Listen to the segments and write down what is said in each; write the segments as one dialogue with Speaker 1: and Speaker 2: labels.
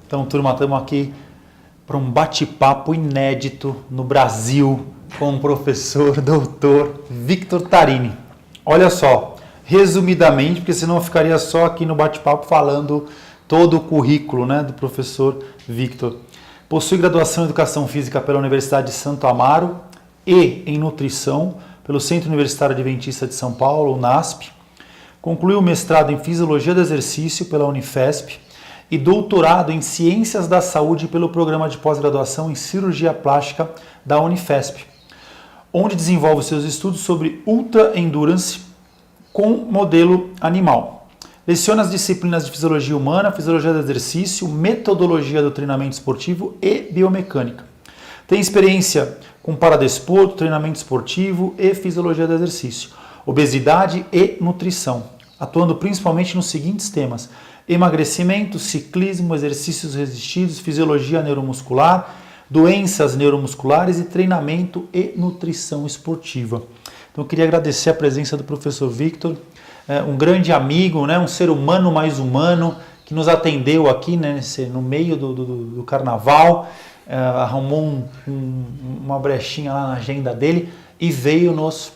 Speaker 1: Então, turma, estamos aqui para um bate-papo inédito no Brasil com o professor doutor Victor Tarini. Olha só, resumidamente, porque senão eu ficaria só aqui no bate-papo falando todo o currículo, né, do professor Victor. Possui graduação em Educação Física pela Universidade de Santo Amaro e em Nutrição pelo Centro Universitário Adventista de São Paulo, UNASP. Concluiu o mestrado em Fisiologia do Exercício pela Unifesp e doutorado em Ciências da Saúde pelo Programa de Pós-Graduação em Cirurgia Plástica da Unifesp, onde desenvolve seus estudos sobre Ultra Endurance com modelo animal. Leciona as disciplinas de Fisiologia Humana, Fisiologia do Exercício, Metodologia do Treinamento Esportivo e Biomecânica. Tem experiência com paradesporto, treinamento esportivo e Fisiologia do Exercício, obesidade e nutrição, atuando principalmente nos seguintes temas: emagrecimento, ciclismo, exercícios resistidos, fisiologia neuromuscular, doenças neuromusculares e treinamento e nutrição esportiva. Então eu queria agradecer a presença do professor Victor, um grande amigo, né, um ser humano mais humano, que nos atendeu aqui, né, no meio do carnaval, arrumou uma brechinha lá na agenda dele e veio nos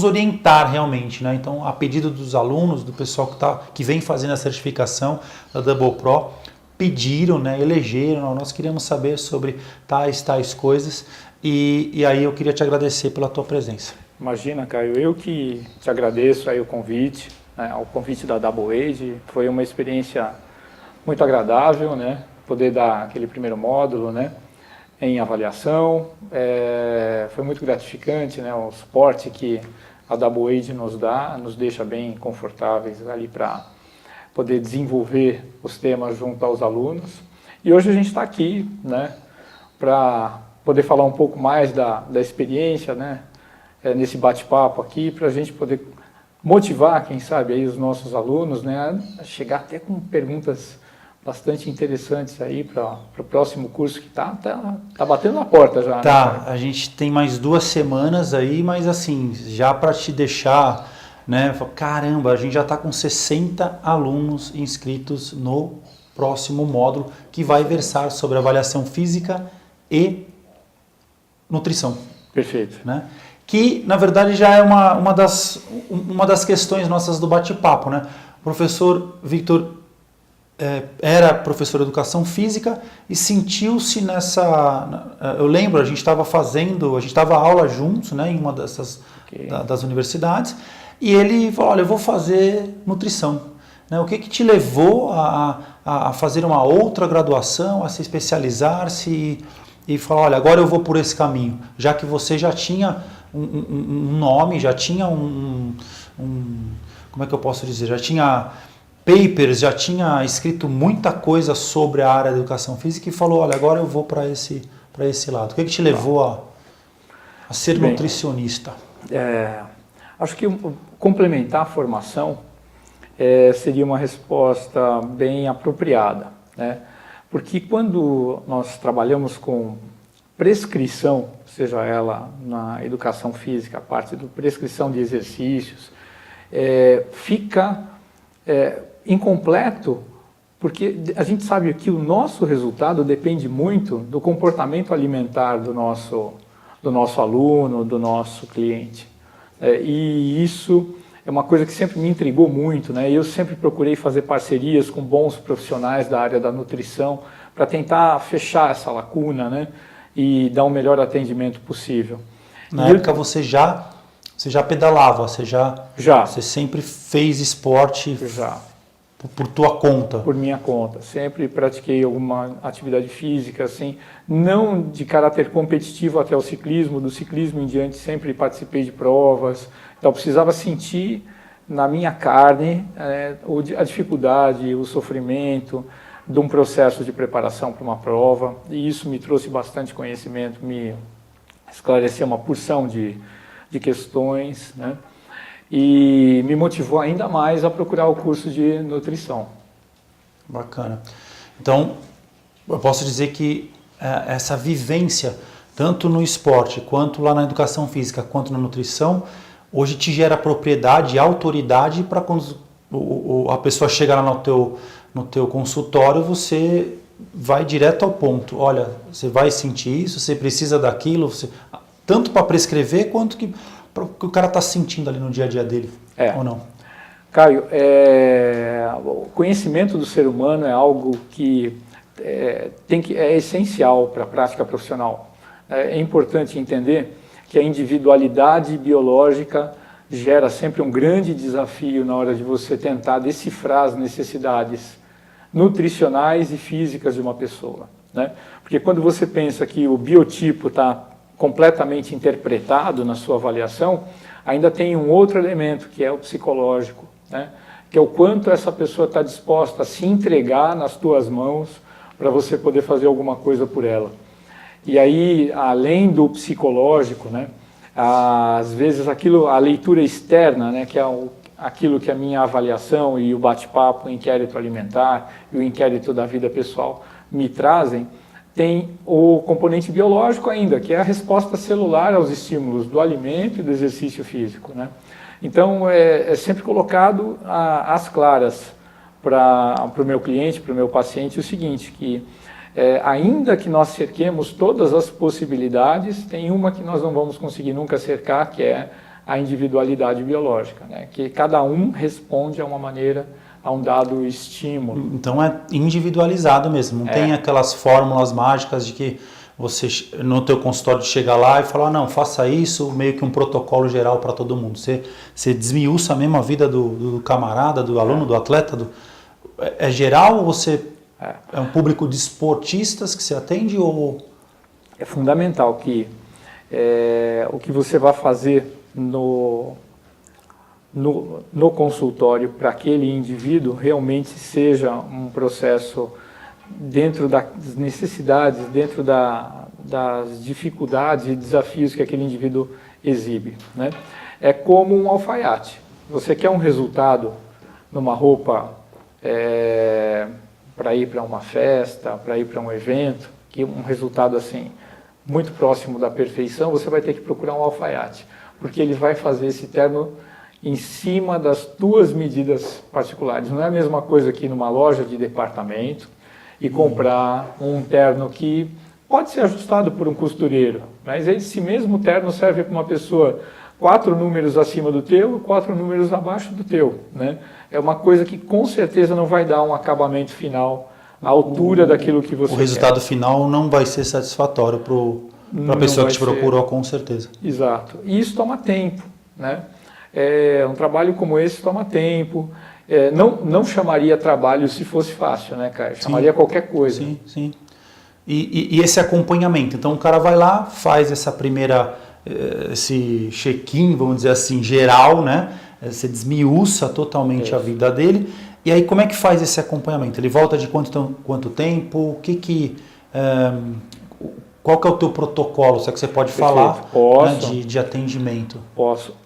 Speaker 1: orientar realmente, né? Então, a pedido dos alunos, do pessoal que vem fazendo a certificação da Double Pro, pediram, né, elegeram, nós queríamos saber sobre tais coisas e aí eu queria te agradecer pela tua presença.
Speaker 2: Imagina, Caio, eu que te agradeço aí o convite, né, ao convite da Double Age. Foi uma experiência muito agradável, né, poder dar aquele primeiro módulo, né, em avaliação. Foi muito gratificante, né, o suporte que a Double Age nos dá, nos deixa bem confortáveis ali para poder desenvolver os temas junto aos alunos. E hoje a gente está aqui, né, para poder falar um pouco mais da experiência, né, nesse bate-papo aqui, para a gente poder motivar, quem sabe, aí os nossos alunos, né, a chegar até com perguntas bastante interessantes aí para o próximo curso que tá batendo na porta já.
Speaker 1: Tá,
Speaker 2: né,
Speaker 1: a gente tem mais 2 semanas aí, mas assim, já para te deixar, né, caramba, a gente já está com 60 alunos inscritos no próximo módulo que vai versar sobre avaliação física e nutrição.
Speaker 2: Perfeito.
Speaker 1: Né? Que, na verdade, já é uma das questões nossas do bate-papo, né? O professor Victor era professor de Educação Física e sentiu-se nessa... Eu lembro, a gente estava aula juntos, né, em uma dessas das universidades, e ele falou, olha, eu vou fazer nutrição. Né? O que te levou a fazer uma outra graduação, a se especializar-se e falar, olha, agora eu vou por esse caminho, já que você já tinha um nome, já tinha como é que eu posso dizer, já tinha papers, já tinha escrito muita coisa sobre a área da educação física e falou, olha, agora eu vou para esse lado. O que te levou a ser nutricionista?
Speaker 2: Acho que complementar a formação seria uma resposta bem apropriada, né? Porque quando nós trabalhamos com prescrição, seja ela na educação física, a parte de prescrição de exercícios, fica incompleto, porque a gente sabe que o nosso resultado depende muito do comportamento alimentar do nosso aluno, do nosso cliente. E isso é uma coisa que sempre me intrigou muito, né? Eu sempre procurei fazer parcerias com bons profissionais da área da nutrição para tentar fechar essa lacuna, né? E dar o melhor atendimento possível.
Speaker 1: Na época você já pedalava, você sempre fez esporte por tua conta?
Speaker 2: Por minha conta. Sempre pratiquei alguma atividade física, assim, não de caráter competitivo até o ciclismo, do ciclismo em diante sempre participei de provas. Então, eu precisava sentir na minha carne a dificuldade, o sofrimento de um processo de preparação para uma prova. E isso me trouxe bastante conhecimento, me esclareceu uma porção de questões, né? E me motivou ainda mais a procurar o curso de nutrição.
Speaker 1: Bacana. Então, eu posso dizer que essa vivência, tanto no esporte, quanto lá na educação física, quanto na nutrição, hoje te gera propriedade e autoridade para quando a pessoa chega lá no teu consultório você vai direto ao ponto. Olha, você vai sentir isso, você precisa daquilo, tanto para prescrever quanto que para o que o cara está sentindo ali no dia a dia dele, ou não?
Speaker 2: Caio, o conhecimento do ser humano é algo que é essencial para a prática profissional. É importante entender que a individualidade biológica gera sempre um grande desafio na hora de você tentar decifrar as necessidades nutricionais e físicas de uma pessoa, né? Porque quando você pensa que o biotipo está completamente interpretado na sua avaliação, ainda tem um outro elemento que é o psicológico, né? Que é o quanto essa pessoa está disposta a se entregar nas tuas mãos para você poder fazer alguma coisa por ela. E aí, além do psicológico, né, às vezes a leitura externa, né, que é aquilo que a minha avaliação e o bate-papo, o inquérito alimentar e o inquérito da vida pessoal me trazem, tem o componente biológico ainda, que é a resposta celular aos estímulos do alimento e do exercício físico, né? Então, é sempre colocado às claras para o meu cliente, para o meu paciente, o seguinte, que ainda que nós cerquemos todas as possibilidades, tem uma que nós não vamos conseguir nunca cercar, que é a individualidade biológica, né? Que cada um responde a uma maneira, a um dado estímulo.
Speaker 1: Então é individualizado mesmo, não tem aquelas fórmulas mágicas de que você no teu consultório chega lá e fala, não, faça isso, meio que um protocolo geral para todo mundo. Você desmiuça mesmo a vida do camarada, do aluno, do atleta, é geral ou você é um público de esportistas que você atende ou...
Speaker 2: É fundamental que o que você vai fazer no consultório para aquele indivíduo realmente seja um processo dentro das necessidades, dentro das dificuldades e desafios que aquele indivíduo exibe, né? É como um alfaiate. Você quer um resultado numa roupa para ir para uma festa, para ir para um evento, que um resultado assim muito próximo da perfeição, você vai ter que procurar um alfaiate, porque ele vai fazer esse terno em cima das tuas medidas particulares. Não é a mesma coisa que numa loja de departamento e comprar um terno que pode ser ajustado por um costureiro, mas esse mesmo terno serve para uma pessoa 4 números acima do teu e 4 números abaixo do teu, né? É uma coisa que com certeza não vai dar um acabamento final à altura daquilo que você quer.
Speaker 1: O resultado final não vai ser satisfatório para a pessoa que te procurou, com certeza.
Speaker 2: Exato. E isso toma tempo, né? Um trabalho como esse toma tempo. Não chamaria trabalho se fosse fácil, né, Caio? Chamaria qualquer coisa.
Speaker 1: Sim, sim. E esse acompanhamento. Então o cara vai lá, faz essa primeira, esse check-in, vamos dizer assim, geral, né? Você desmiuça totalmente a vida dele. E aí como é que faz esse acompanhamento? Ele volta de quanto tempo? Qual que é o teu protocolo? Será que você pode falar, né, de atendimento?
Speaker 2: Posso.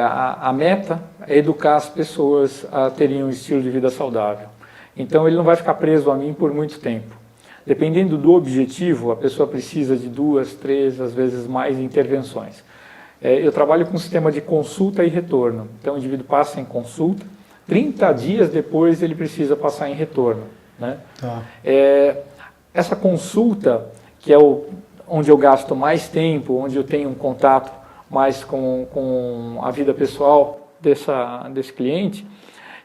Speaker 2: A meta é educar as pessoas a terem um estilo de vida saudável. Então ele não vai ficar preso a mim por muito tempo. Dependendo do objetivo, a pessoa precisa de 2, 3, às vezes mais intervenções. Eu trabalho com um sistema de consulta e retorno. Então o indivíduo passa em consulta, 30 dias depois ele precisa passar em retorno, né?
Speaker 1: Tá.
Speaker 2: Essa consulta, que é onde eu gasto mais tempo, onde eu tenho um contato mais com a vida pessoal desse cliente,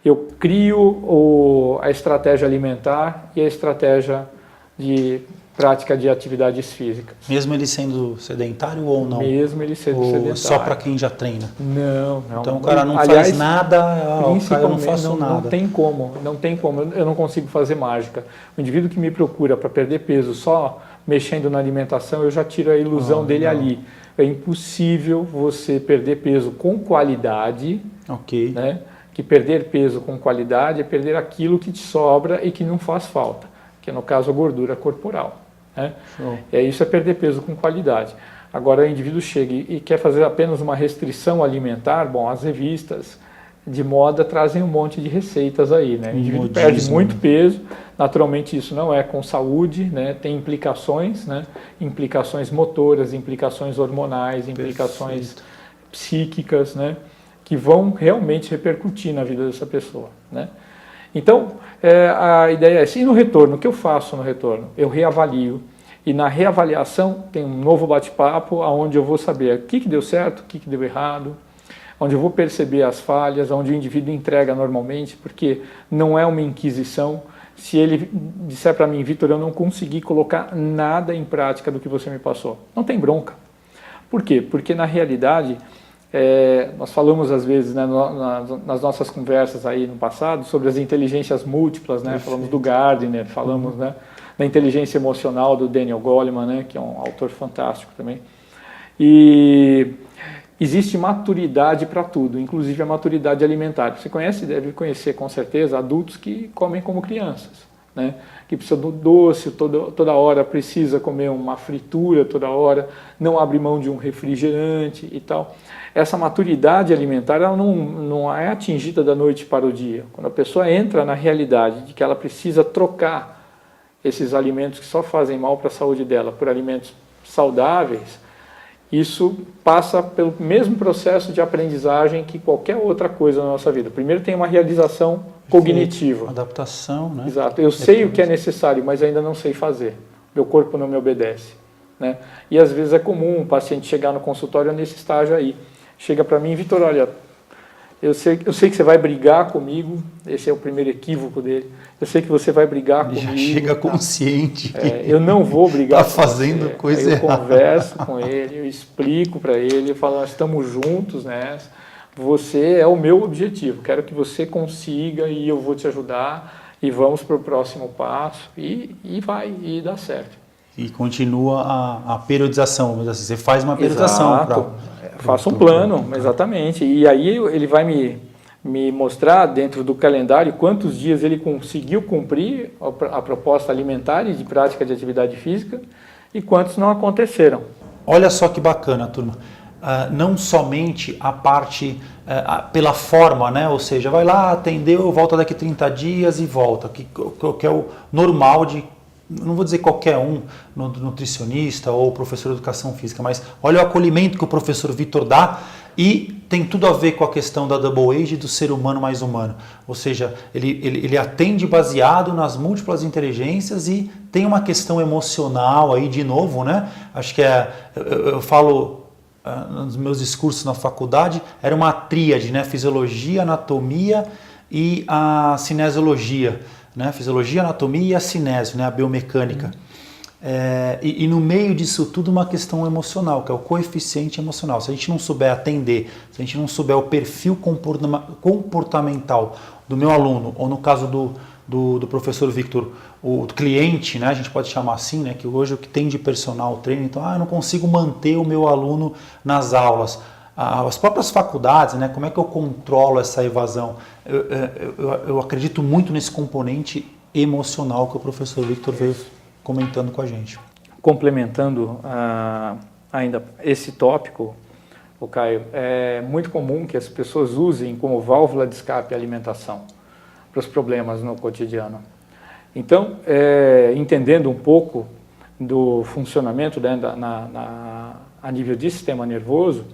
Speaker 2: eu crio a estratégia alimentar e a estratégia de prática de atividades físicas.
Speaker 1: Mesmo ele sendo sedentário ou não?
Speaker 2: Mesmo ele sendo sedentário.
Speaker 1: Só para quem já treina?
Speaker 2: Não.
Speaker 1: Então o cara não faz nada, eu não faço nada.
Speaker 2: Não tem como, eu não consigo fazer mágica. O indivíduo que me procura para perder peso só mexendo na alimentação, eu já tiro a ilusão dele ali. É impossível você perder peso com qualidade, né? Que perder peso com qualidade é perder aquilo que te sobra e que não faz falta, que é no caso a gordura corporal, né? Isso é perder peso com qualidade. Agora o indivíduo chega e quer fazer apenas uma restrição alimentar, bom, as revistas de moda trazem um monte de receitas aí, né? O indivíduo perde muito peso, naturalmente isso não é com saúde, né? Tem implicações, né? Implicações motoras, implicações hormonais, implicações psíquicas, né? Que vão realmente repercutir na vida dessa pessoa, né? Então, a ideia é, e no retorno, o que eu faço no retorno? Eu reavalio. E na reavaliação tem um novo bate-papo, onde eu vou saber o que deu certo, o que deu errado, onde eu vou perceber as falhas, onde o indivíduo entrega normalmente, porque não é uma inquisição. Se ele disser para mim, Vitor, eu não consegui colocar nada em prática do que você me passou, não tem bronca. Por quê? Porque na realidade, nós falamos às vezes, né, nas nossas conversas aí no passado sobre as inteligências múltiplas, né? Falamos do Gardner, falamos, né, da inteligência emocional do Daniel Goleman, né, que é um autor fantástico também. E existe maturidade para tudo, inclusive a maturidade alimentar. Você deve conhecer com certeza adultos que comem como crianças, né? Que precisa do doce toda hora, precisa comer uma fritura toda hora, não abre mão de um refrigerante e tal. Essa maturidade alimentar ela não é atingida da noite para o dia. Quando a pessoa entra na realidade de que ela precisa trocar esses alimentos que só fazem mal para a saúde dela por alimentos saudáveis, isso passa pelo mesmo processo de aprendizagem que qualquer outra coisa na nossa vida. Primeiro tem uma realização cognitiva.
Speaker 1: Adaptação, né?
Speaker 2: Exato. Eu sei o que é necessário, mas ainda não sei fazer. Meu corpo não me obedece, né? E às vezes é comum um paciente chegar no consultório nesse estágio aí. Chega para mim, Vitor, olha, eu sei que você vai brigar comigo, esse é o primeiro equívoco dele. Eu sei que você vai brigar comigo.
Speaker 1: Já chega consciente.
Speaker 2: Eu não vou brigar
Speaker 1: está fazendo
Speaker 2: você.
Speaker 1: Coisa
Speaker 2: eu
Speaker 1: errada.
Speaker 2: Converso com ele, eu explico para ele, eu falo, nós estamos juntos nessa. Você é o meu objetivo, quero que você consiga e eu vou te ajudar e vamos para o próximo passo e dá certo.
Speaker 1: E continua a periodização, vamos dizer assim, você faz uma periodização.
Speaker 2: Faça um plano, exatamente. E aí ele vai me mostrar dentro do calendário quantos dias ele conseguiu cumprir a proposta alimentar e de prática de atividade física e quantos não aconteceram.
Speaker 1: Olha só que bacana, turma. Não somente a parte pela forma, né? Ou seja, vai lá, atendeu, volta daqui 30 dias e volta, que é o normal de, não vou dizer qualquer um, nutricionista ou professor de educação física, mas olha o acolhimento que o professor Vitor dá e tem tudo a ver com a questão da Double Age do ser humano mais humano. Ou seja, ele atende baseado nas múltiplas inteligências e tem uma questão emocional aí de novo, né? Acho que eu falo nos meus discursos na faculdade, era uma tríade, né? Fisiologia, anatomia e a cinesiologia. Né? Fisiologia, anatomia e a cinésio, né? A biomecânica. E no meio disso tudo uma questão emocional, que é o coeficiente emocional. Se a gente não souber atender, se a gente não souber o perfil comportamental do meu aluno, ou no caso do professor Victor, o cliente, né? A gente pode chamar assim, né? Que hoje o que tem de personal trainer, então, eu não consigo manter o meu aluno nas aulas. As próprias faculdades, né? Como é que eu controlo essa evasão? Eu acredito muito nesse componente emocional que o professor Victor veio comentando com a gente.
Speaker 2: Complementando ainda esse tópico, o Caio, é muito comum que as pessoas usem como válvula de escape a alimentação para os problemas no cotidiano. Então, entendendo um pouco do funcionamento, né, a nível de sistema nervoso,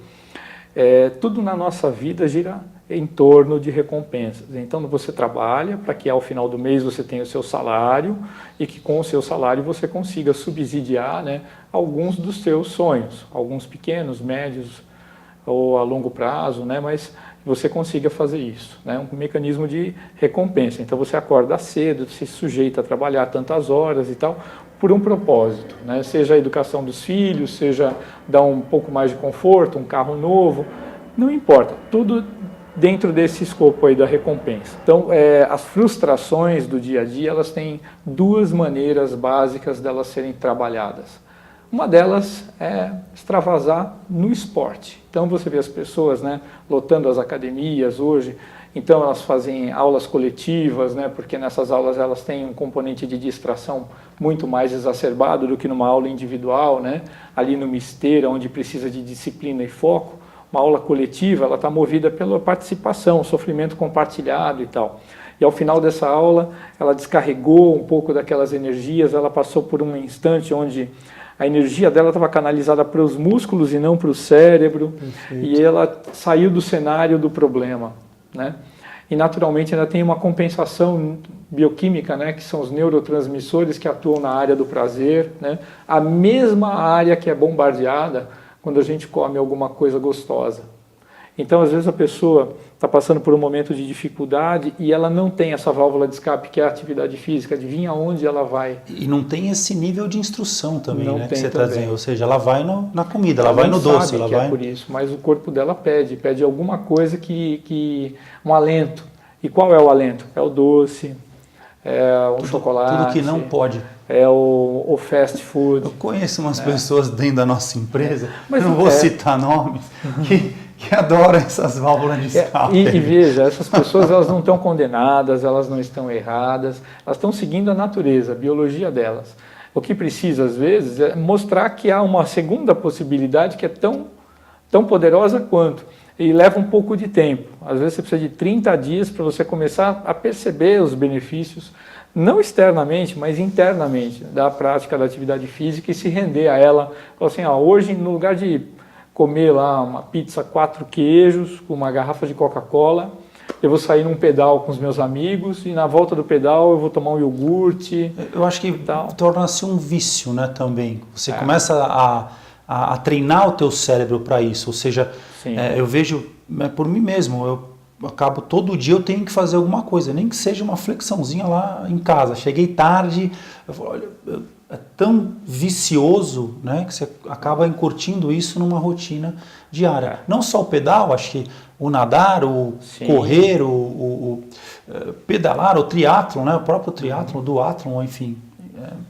Speaker 2: tudo na nossa vida gira em torno de recompensas. Então você trabalha para que ao final do mês você tenha o seu salário e que com o seu salário você consiga subsidiar, né, alguns dos seus sonhos, alguns pequenos, médios ou a longo prazo, né, mas você consiga fazer isso, né, um mecanismo de recompensa. Então você acorda cedo, se sujeita a trabalhar tantas horas e tal, por um propósito, né? Seja a educação dos filhos, seja dar um pouco mais de conforto, um carro novo, não importa, tudo dentro desse escopo aí da recompensa. Então, as frustrações do dia a dia, elas têm duas maneiras básicas delas serem trabalhadas. Uma delas é extravasar no esporte. Então você vê as pessoas, né, lotando as academias hoje, então elas fazem aulas coletivas, né, porque nessas aulas elas têm um componente de distração muito mais exacerbado do que numa aula individual, né, ali numa esteira onde precisa de disciplina e foco. Uma aula coletiva, ela está movida pela participação, sofrimento compartilhado e tal. E ao final dessa aula, ela descarregou um pouco daquelas energias, ela passou por um instante onde a energia dela estava canalizada para os músculos e não para o cérebro. Perfeito. E ela saiu do cenário do problema, né? e naturalmente ainda tem uma compensação bioquímica, né, que são os neurotransmissores que atuam na área do prazer, né, a mesma área que é bombardeada quando a gente come alguma coisa gostosa. Então, às vezes a pessoa está passando por um momento de dificuldade e ela não tem essa válvula de escape que é a atividade física, adivinha onde ela vai?
Speaker 1: E não tem esse nível de instrução também,
Speaker 2: Não
Speaker 1: né, que
Speaker 2: tem
Speaker 1: você está
Speaker 2: também.
Speaker 1: dizendo. Ou seja, ela vai na comida, ela vai no doce. Ela
Speaker 2: que
Speaker 1: vai...
Speaker 2: é por isso, mas o corpo dela pede alguma coisa um alento. E qual é o alento? É o doce, é o chocolate.
Speaker 1: Tudo que não pode.
Speaker 2: É o fast food.
Speaker 1: Eu conheço umas pessoas dentro da nossa empresa,
Speaker 2: Mas
Speaker 1: não vou citar nomes, que adoram essas válvulas de escape.
Speaker 2: E veja, essas pessoas elas não estão condenadas, elas não estão erradas, elas estão seguindo a natureza, a biologia delas. O que precisa, às vezes, é mostrar que há uma segunda possibilidade que é tão poderosa quanto. E leva um pouco de tempo. Às vezes você precisa de 30 dias para você começar a perceber os benefícios, não externamente, mas internamente, da prática da atividade física e se render a ela. Falar assim, hoje, no lugar de comer lá uma pizza 4 queijos, com uma garrafa de Coca-Cola, eu vou sair num pedal com os meus amigos e na volta do pedal eu vou tomar um iogurte.
Speaker 1: Eu acho que torna-se um vício, né, também. Você começa a treinar o teu cérebro para isso, ou seja, eu vejo por mim mesmo, eu acabo todo dia eu tenho que fazer alguma coisa, nem que seja uma flexãozinha lá em casa. Cheguei tarde, eu falo, olha, é tão vicioso, né, que você acaba encurtindo isso numa rotina diária. Não só o pedal, acho que o nadar, o correr, o pedalar, o triatlon, né, o próprio triatlon, o duatlon, enfim.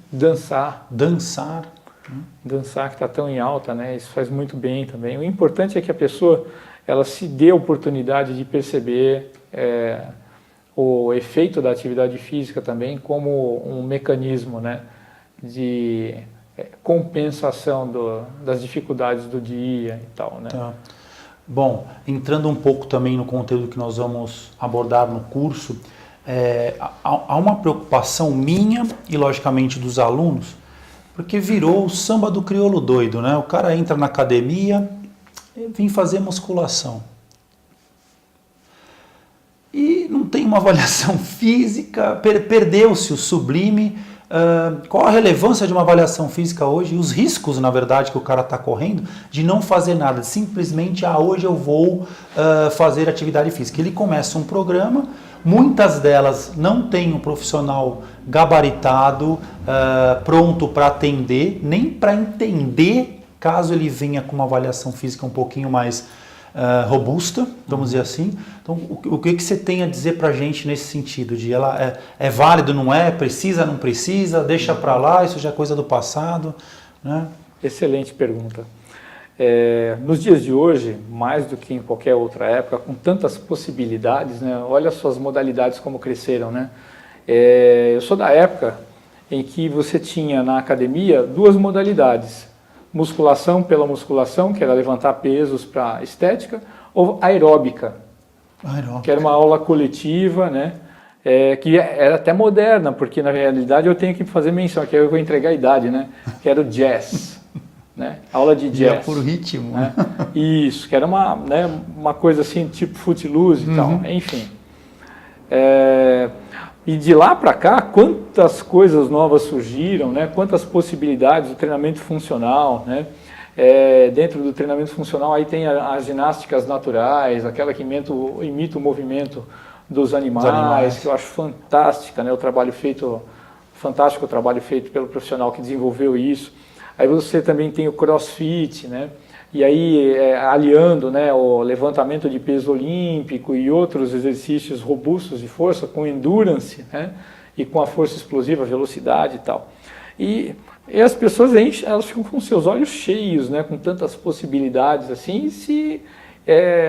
Speaker 2: Dançar.
Speaker 1: Dançar
Speaker 2: que está tão em alta, né? Isso faz muito bem também. O importante é que a pessoa ela se dê a oportunidade de perceber o efeito da atividade física também como um mecanismo, né, de compensação das dificuldades do dia e tal, né?
Speaker 1: Tá. Bom, entrando um pouco também no conteúdo que nós vamos abordar no curso, há uma preocupação minha e logicamente dos alunos, porque virou o samba do crioulo doido, né? O cara entra na academia e vem fazer musculação. E não tem uma avaliação física, perdeu-se o sublime. Qual a relevância de uma avaliação física hoje? E os riscos, na verdade, que o cara está correndo de não fazer nada, simplesmente, hoje eu vou fazer atividade física. Ele começa um programa, muitas delas não tem um profissional gabaritado, pronto para atender, nem para entender, caso ele venha com uma avaliação física um pouquinho mais robusta, vamos dizer assim. Então, o que você tem a dizer para a gente nesse sentido? De ela é válido, não é? Precisa, não precisa? Deixa para lá, isso já é coisa do passado, né?
Speaker 2: Excelente pergunta. Nos dias de hoje, mais do que em qualquer outra época, com tantas possibilidades, né? Olha só as modalidades como cresceram, né? Eu sou da época em que você tinha na academia 2 modalidades. Musculação pela musculação, que era levantar pesos para estética, ou aeróbica, que era uma aula coletiva, né? Que era até moderna, porque na realidade eu tenho que fazer menção, que eu vou entregar a idade, né? Que era o jazz. Né? Aula de jazz.
Speaker 1: Por ritmo.
Speaker 2: Né? Isso, que era uma coisa assim, tipo footloose e tal, enfim. E de lá para cá, quantas coisas novas surgiram, né? Quantas possibilidades do treinamento funcional, né? Dentro do treinamento funcional aí tem as ginásticas naturais, aquela que imita o movimento dos animais, que eu acho fantástica, né? Fantástico o trabalho feito pelo profissional que desenvolveu isso. Aí você também tem o CrossFit, né? E aí aliando, né, o levantamento de peso olímpico e outros exercícios robustos de força com endurance, né? E com a força explosiva, velocidade e tal. E as pessoas elas ficam com seus olhos cheios, né? Com tantas possibilidades assim, e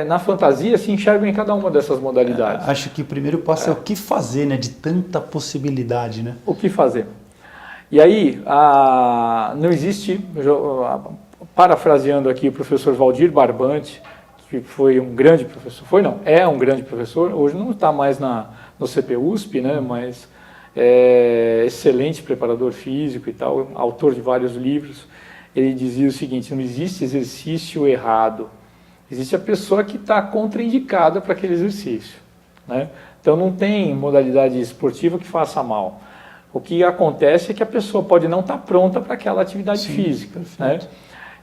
Speaker 2: na fantasia se enxergam em cada uma dessas modalidades.
Speaker 1: Acho que o primeiro passo é o que fazer, né? De tanta possibilidade, né?
Speaker 2: O que fazer? E aí, não existe, parafraseando aqui o professor Valdir Barbante, que foi um grande professor, é um grande professor, hoje não está mais no CPUSP, né, mas é excelente preparador físico e tal, autor de vários livros. Ele dizia o seguinte: não existe exercício errado, existe a pessoa que está contraindicada para aquele exercício. né? Então não tem modalidade esportiva que faça mal. O que acontece é que a pessoa pode não estar pronta para aquela atividade física, né?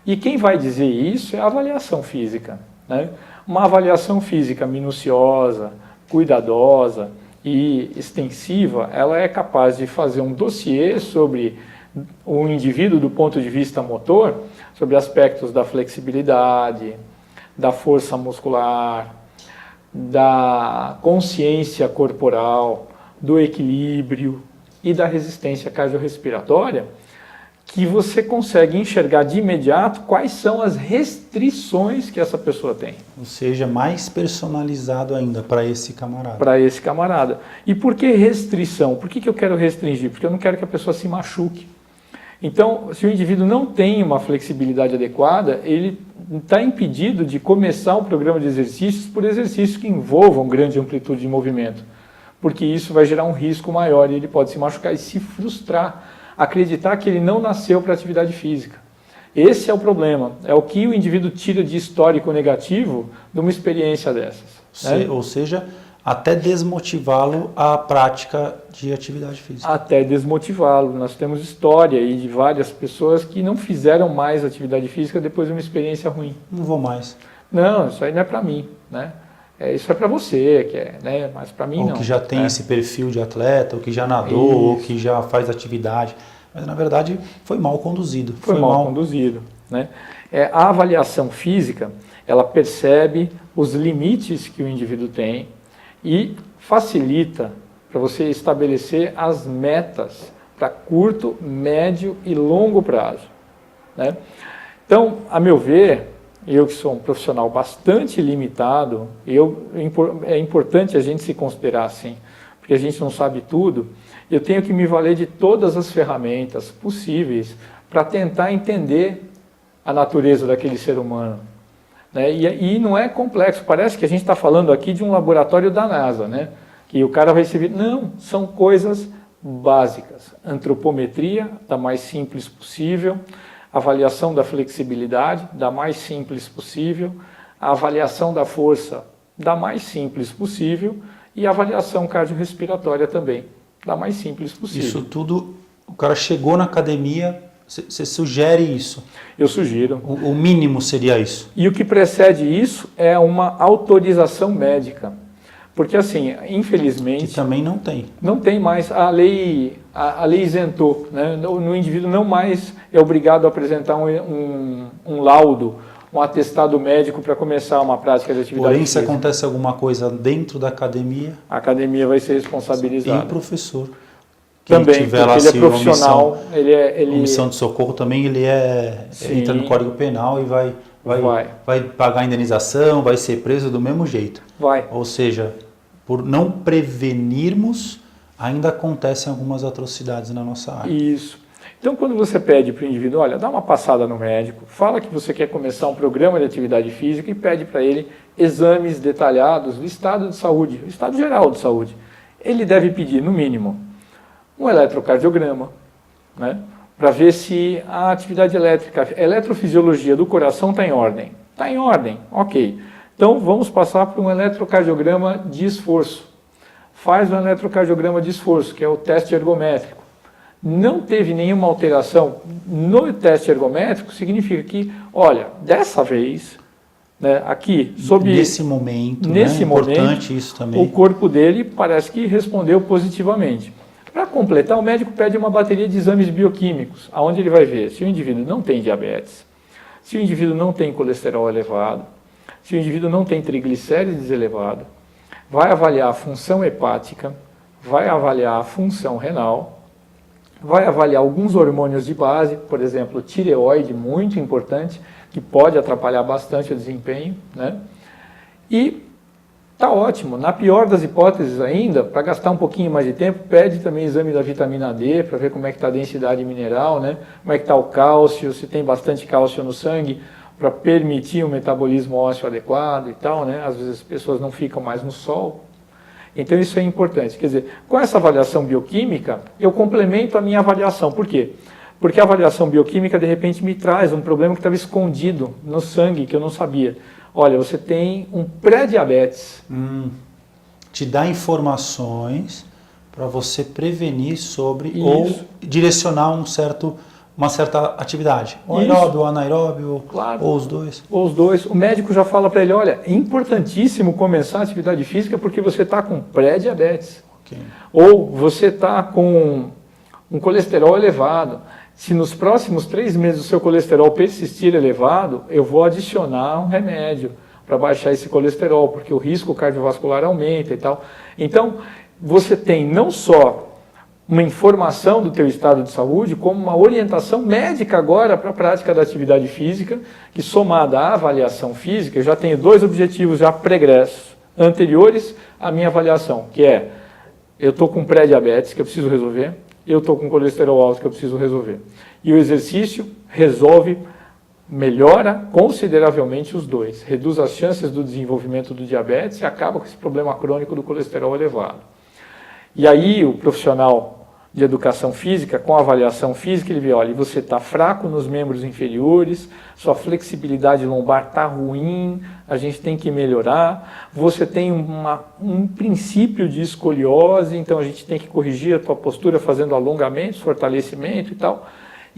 Speaker 2: E quem vai dizer isso é a avaliação física, né? Uma avaliação física minuciosa, cuidadosa e extensiva, ela é capaz de fazer um dossiê sobre o indivíduo do ponto de vista motor, sobre aspectos da flexibilidade, da força muscular, da consciência corporal, do equilíbrio e da resistência cardiorrespiratória, que você consegue enxergar de imediato quais são as restrições que essa pessoa tem.
Speaker 1: Ou seja, mais personalizado ainda para esse camarada.
Speaker 2: Para esse camarada. E por que restrição? Por que eu quero restringir? Porque eu não quero que a pessoa se machuque. Então, se o indivíduo não tem uma flexibilidade adequada, ele está impedido de começar um programa de exercícios por exercícios que envolvam grande amplitude de movimento. Porque isso vai gerar um risco maior e ele pode se machucar e se frustrar, acreditar que ele não nasceu para atividade física. Esse é o problema, é o que o indivíduo tira de histórico negativo de uma experiência dessas. Né?
Speaker 1: Ou seja, até desmotivá-lo à prática de atividade física.
Speaker 2: Até desmotivá-lo. Nós temos história aí de várias pessoas que não fizeram mais atividade física depois de uma experiência ruim.
Speaker 1: Não vou mais.
Speaker 2: Não, isso aí não é para mim, né? Isso é para você, que é, né? Mas para mim não.
Speaker 1: Ou que já tem esse perfil de atleta, ou que já nadou, ou que já faz atividade. Mas, na verdade, foi mal conduzido.
Speaker 2: Foi mal conduzido. Né? A avaliação física, ela percebe os limites que o indivíduo tem e facilita para você estabelecer as metas para curto, médio e longo prazo. Né? Então, a meu ver, eu que sou um profissional bastante limitado, é importante a gente se considerar assim, porque a gente não sabe tudo, eu tenho que me valer de todas as ferramentas possíveis para tentar entender a natureza daquele ser humano. Né? E não é complexo, parece que a gente está falando aqui de um laboratório da NASA, né? Que o cara vai se vir. Não, são coisas básicas. Antropometria, da mais simples possível, avaliação da flexibilidade, da mais simples possível, a avaliação da força, da mais simples possível, e a avaliação cardiorrespiratória também, da mais simples possível.
Speaker 1: Isso tudo, o cara chegou na academia, você sugere isso?
Speaker 2: Eu sugiro.
Speaker 1: O mínimo seria isso?
Speaker 2: E o que precede isso é uma autorização médica. Porque assim, infelizmente...
Speaker 1: Que também não tem.
Speaker 2: Não tem mais. A lei isentou. Né? No indivíduo não mais é obrigado a apresentar um laudo, um atestado médico para começar uma prática de atividade
Speaker 1: física. Porém, se acontece alguma coisa dentro da academia...
Speaker 2: A academia vai ser responsabilizada.
Speaker 1: E o professor.
Speaker 2: Também, porque ele é profissional.
Speaker 1: Omissão de socorro também, ele entra no Código Penal e vai pagar a indenização, vai ser preso do mesmo jeito.
Speaker 2: Vai.
Speaker 1: Ou seja, por não prevenirmos, ainda acontecem algumas atrocidades na nossa área.
Speaker 2: Isso. Então, quando você pede para o indivíduo, olha, dá uma passada no médico, fala que você quer começar um programa de atividade física e pede para ele exames detalhados do estado de saúde, o estado geral de saúde. Ele deve pedir, no mínimo, um eletrocardiograma, né, para ver se a atividade elétrica, a eletrofisiologia do coração está em ordem. Está em ordem, ok. Então, vamos passar para um eletrocardiograma de esforço. Faz um eletrocardiograma de esforço, que é o teste ergométrico. Não teve nenhuma alteração no teste ergométrico, significa que, olha, dessa vez, né, aqui,
Speaker 1: nesse momento, importante isso também.
Speaker 2: O corpo dele parece que respondeu positivamente. Para completar, o médico pede uma bateria de exames bioquímicos, onde ele vai ver se o indivíduo não tem diabetes, se o indivíduo não tem colesterol elevado, se o indivíduo não tem triglicérides elevado, vai avaliar a função hepática, vai avaliar a função renal, vai avaliar alguns hormônios de base, por exemplo, tireoide, muito importante, que pode atrapalhar bastante o desempenho, né? E tá ótimo. Na pior das hipóteses ainda, para gastar um pouquinho mais de tempo, pede também exame da vitamina D, para ver como é que está a densidade mineral, né? Como é que está o cálcio, se tem bastante cálcio no sangue, para permitir um metabolismo ósseo adequado e tal, né? Às vezes as pessoas não ficam mais no sol. Então isso é importante. Quer dizer, com essa avaliação bioquímica, eu complemento a minha avaliação. Por quê? Porque a avaliação bioquímica, de repente, me traz um problema que estava escondido no sangue, que eu não sabia. Olha, você tem um pré-diabetes.
Speaker 1: te dá informações para você prevenir sobre
Speaker 2: Isso.
Speaker 1: ou direcionar uma certa atividade. Ou
Speaker 2: Isso.
Speaker 1: aeróbio, ou anaeróbio,
Speaker 2: Claro.
Speaker 1: ou os dois.
Speaker 2: Ou os dois. O médico já fala para ele, olha, é importantíssimo começar a atividade física porque você está com pré-diabetes.
Speaker 1: Ok.
Speaker 2: Ou você está com um colesterol elevado. Se nos próximos 3 meses o seu colesterol persistir elevado, eu vou adicionar um remédio para baixar esse colesterol, porque o risco cardiovascular aumenta e tal. Então, você tem não só uma informação do teu estado de saúde, como uma orientação médica agora para a prática da atividade física, que somada à avaliação física, eu já tenho 2 objetivos já pregressos, anteriores à minha avaliação, que é, eu estou com pré-diabetes, que eu preciso resolver, eu estou com colesterol alto, que eu preciso resolver. E o exercício melhora consideravelmente os dois, reduz as chances do desenvolvimento do diabetes e acaba com esse problema crônico do colesterol elevado. E aí o profissional de educação física, com a avaliação física, ele vê, olha, você está fraco nos membros inferiores, sua flexibilidade lombar está ruim, a gente tem que melhorar, você tem um princípio de escoliose, então a gente tem que corrigir a tua postura fazendo alongamentos, fortalecimento e tal.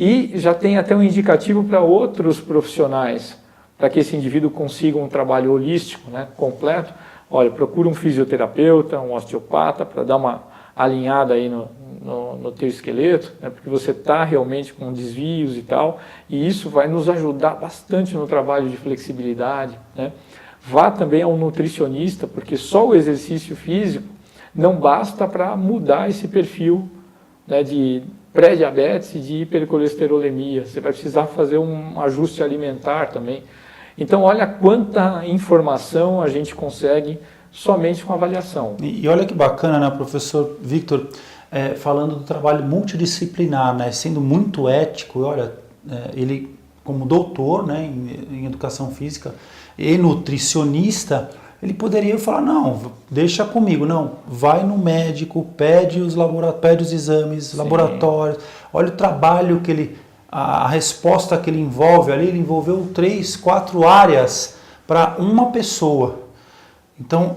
Speaker 2: E já tem até um indicativo para outros profissionais, para que esse indivíduo consiga um trabalho holístico, né, completo. Olha, procura um fisioterapeuta, um osteopata, para dar uma alinhada aí no teu esqueleto, né, porque você está realmente com desvios e tal, e isso vai nos ajudar bastante no trabalho de flexibilidade, né. Vá também a um nutricionista, porque só o exercício físico não basta para mudar esse perfil, né, de pré-diabetes e de hipercolesterolemia. Você vai precisar fazer um ajuste alimentar também. Então, olha quanta informação a gente consegue somente com avaliação.
Speaker 1: E olha que bacana, né, professor Victor, falando do trabalho multidisciplinar, né, sendo muito ético. Olha, ele como doutor, né, em educação física e nutricionista, ele poderia falar, não, deixa comigo, não, vai no médico, pede os exames, sim, laboratórios, olha o trabalho que ele, a resposta que ele envolve ali, ele envolveu 3, 4 áreas para uma pessoa. Então,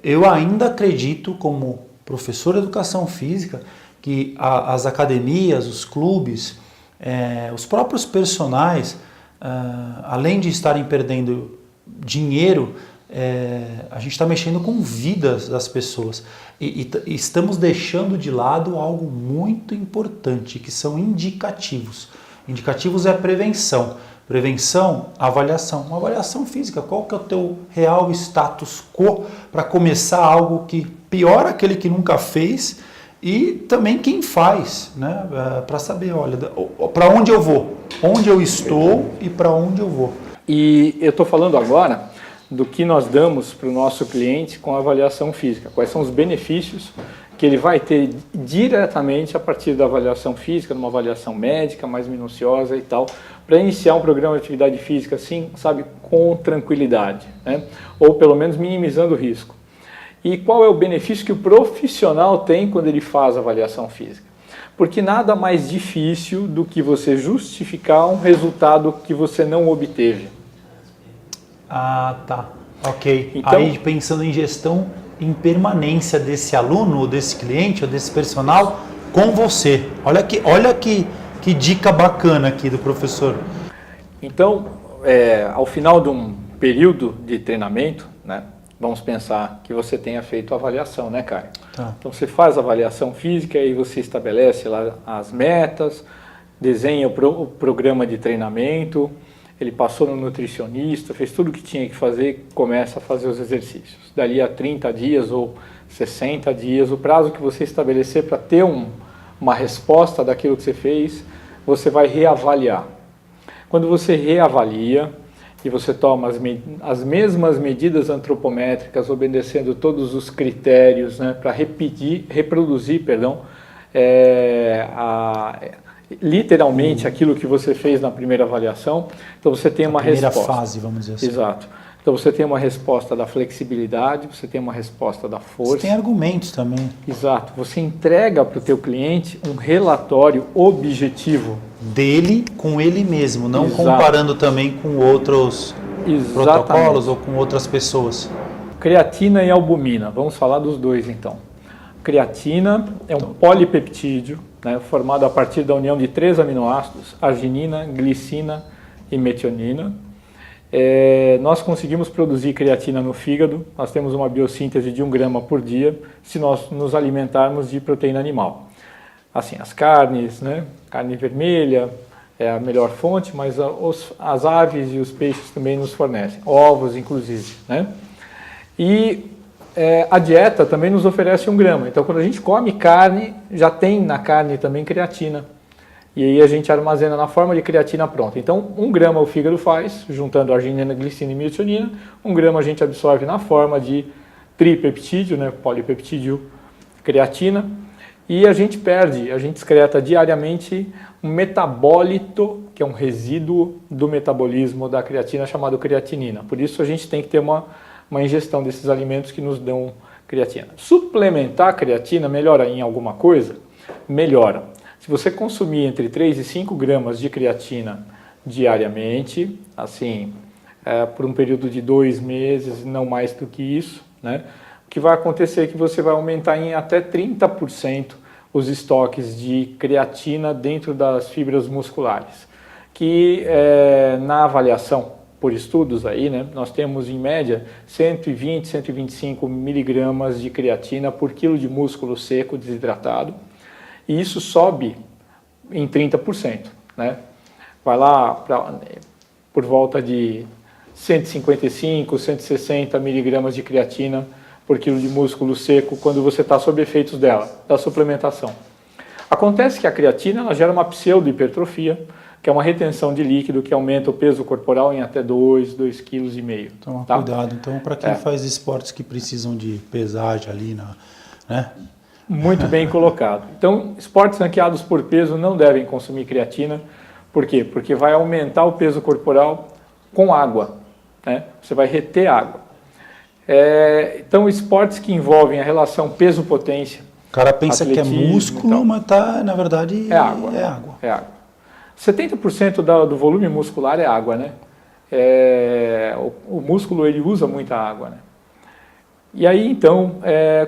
Speaker 1: eu ainda acredito, como professor de educação física, que as academias, os clubes, os próprios personagens, além de estarem perdendo dinheiro, a gente está mexendo com vidas das pessoas e estamos deixando de lado algo muito importante, que são indicativos. Indicativos é a prevenção. Prevenção, avaliação. Uma avaliação física, qual que é o teu real status quo para começar algo que piora aquele que nunca fez e também quem faz, né? Para saber, olha, para onde eu vou, onde eu estou e para onde eu vou.
Speaker 2: E eu estou falando agora do que nós damos para o nosso cliente com a avaliação física, quais são os benefícios que ele vai ter diretamente a partir da avaliação física, numa avaliação médica mais minuciosa e tal, para iniciar um programa de atividade física assim, sabe, com tranquilidade, né? Ou pelo menos minimizando o risco. E qual é o benefício que o profissional tem quando ele faz a avaliação física? Porque nada mais difícil do que você justificar um resultado que você não obteve.
Speaker 1: Ah, tá. Ok.
Speaker 2: Então,
Speaker 1: aí pensando em gestão em permanência desse aluno, ou desse cliente, ou desse personal com você. Olha que dica bacana aqui do professor.
Speaker 2: Então, ao final de um período de treinamento, né, vamos pensar que você tenha feito a avaliação, né, Caio?
Speaker 1: Tá.
Speaker 2: Então você faz a avaliação física e você estabelece lá as metas, desenha o programa de treinamento, ele passou no nutricionista, fez tudo o que tinha que fazer, começa a fazer os exercícios. Dali a 30 dias ou 60 dias, o prazo que você estabelecer para ter uma resposta daquilo que você fez, você vai reavaliar. Quando você reavalia e você toma as mesmas medidas antropométricas, obedecendo todos os critérios, né, para reproduzir, literalmente aquilo que você fez na primeira avaliação, então você tem uma resposta.
Speaker 1: Primeira fase, vamos dizer assim.
Speaker 2: Exato. Então você tem uma resposta da flexibilidade, você tem uma resposta da força.
Speaker 1: Você tem argumentos também.
Speaker 2: Exato. Você entrega para o teu cliente um relatório objetivo.
Speaker 1: Dele com ele mesmo, não
Speaker 2: Exato.
Speaker 1: comparando também com outros
Speaker 2: Exatamente.
Speaker 1: protocolos ou com outras pessoas.
Speaker 2: Creatina e albumina, vamos falar dos dois então. Creatina é um polipeptídeo, né, formado a partir da união de 3 aminoácidos, arginina, glicina e metionina. Nós conseguimos produzir creatina no fígado, nós temos uma biossíntese de 1 grama por dia, se nós nos alimentarmos de proteína animal. Assim, as carnes, né, carne vermelha é a melhor fonte, mas as aves e os peixes também nos fornecem, ovos inclusive, né? E a dieta também nos oferece 1 grama. Então, quando a gente come carne, já tem na carne também creatina. E aí a gente armazena na forma de creatina pronta. Então, 1 grama o fígado faz, juntando arginina, glicina e metionina. 1 grama a gente absorve na forma de tripeptídeo, né, polipeptídeo, creatina. E a gente excreta diariamente um metabólito, que é um resíduo do metabolismo da creatina, chamado creatinina. Por isso a gente tem que ter uma ingestão desses alimentos que nos dão creatina. Suplementar a creatina melhora em alguma coisa? Melhora. Se você consumir entre 3 e 5 gramas de creatina diariamente, assim, por um período de 2 meses, não mais do que isso, né, o que vai acontecer é que você vai aumentar em até 30% os estoques de creatina dentro das fibras musculares, que na avaliação por estudos aí, né, nós temos em média 120, 125 miligramas de creatina por quilo de músculo seco desidratado, e isso sobe em 30%, né? Vai lá por volta de 155, 160 miligramas de creatina por quilo de músculo seco quando você está sob efeitos dela, da suplementação. Acontece que a creatina ela gera uma pseudo-hipertrofia, que é uma retenção de líquido que aumenta o peso corporal em até 2,5 kg.
Speaker 1: Então, cuidado. Então, para quem faz esportes que precisam de pesagem ali, né?
Speaker 2: Muito bem colocado. Então, esportes ranqueados por peso não devem consumir creatina. Por quê? Porque vai aumentar o peso corporal com água, né? Você vai reter água. Então, esportes que envolvem a relação peso-potência.
Speaker 1: O cara pensa que é músculo, mas na verdade
Speaker 2: é água. É água. 70% do volume muscular é água, né? O músculo ele usa muita água, né? E aí, então,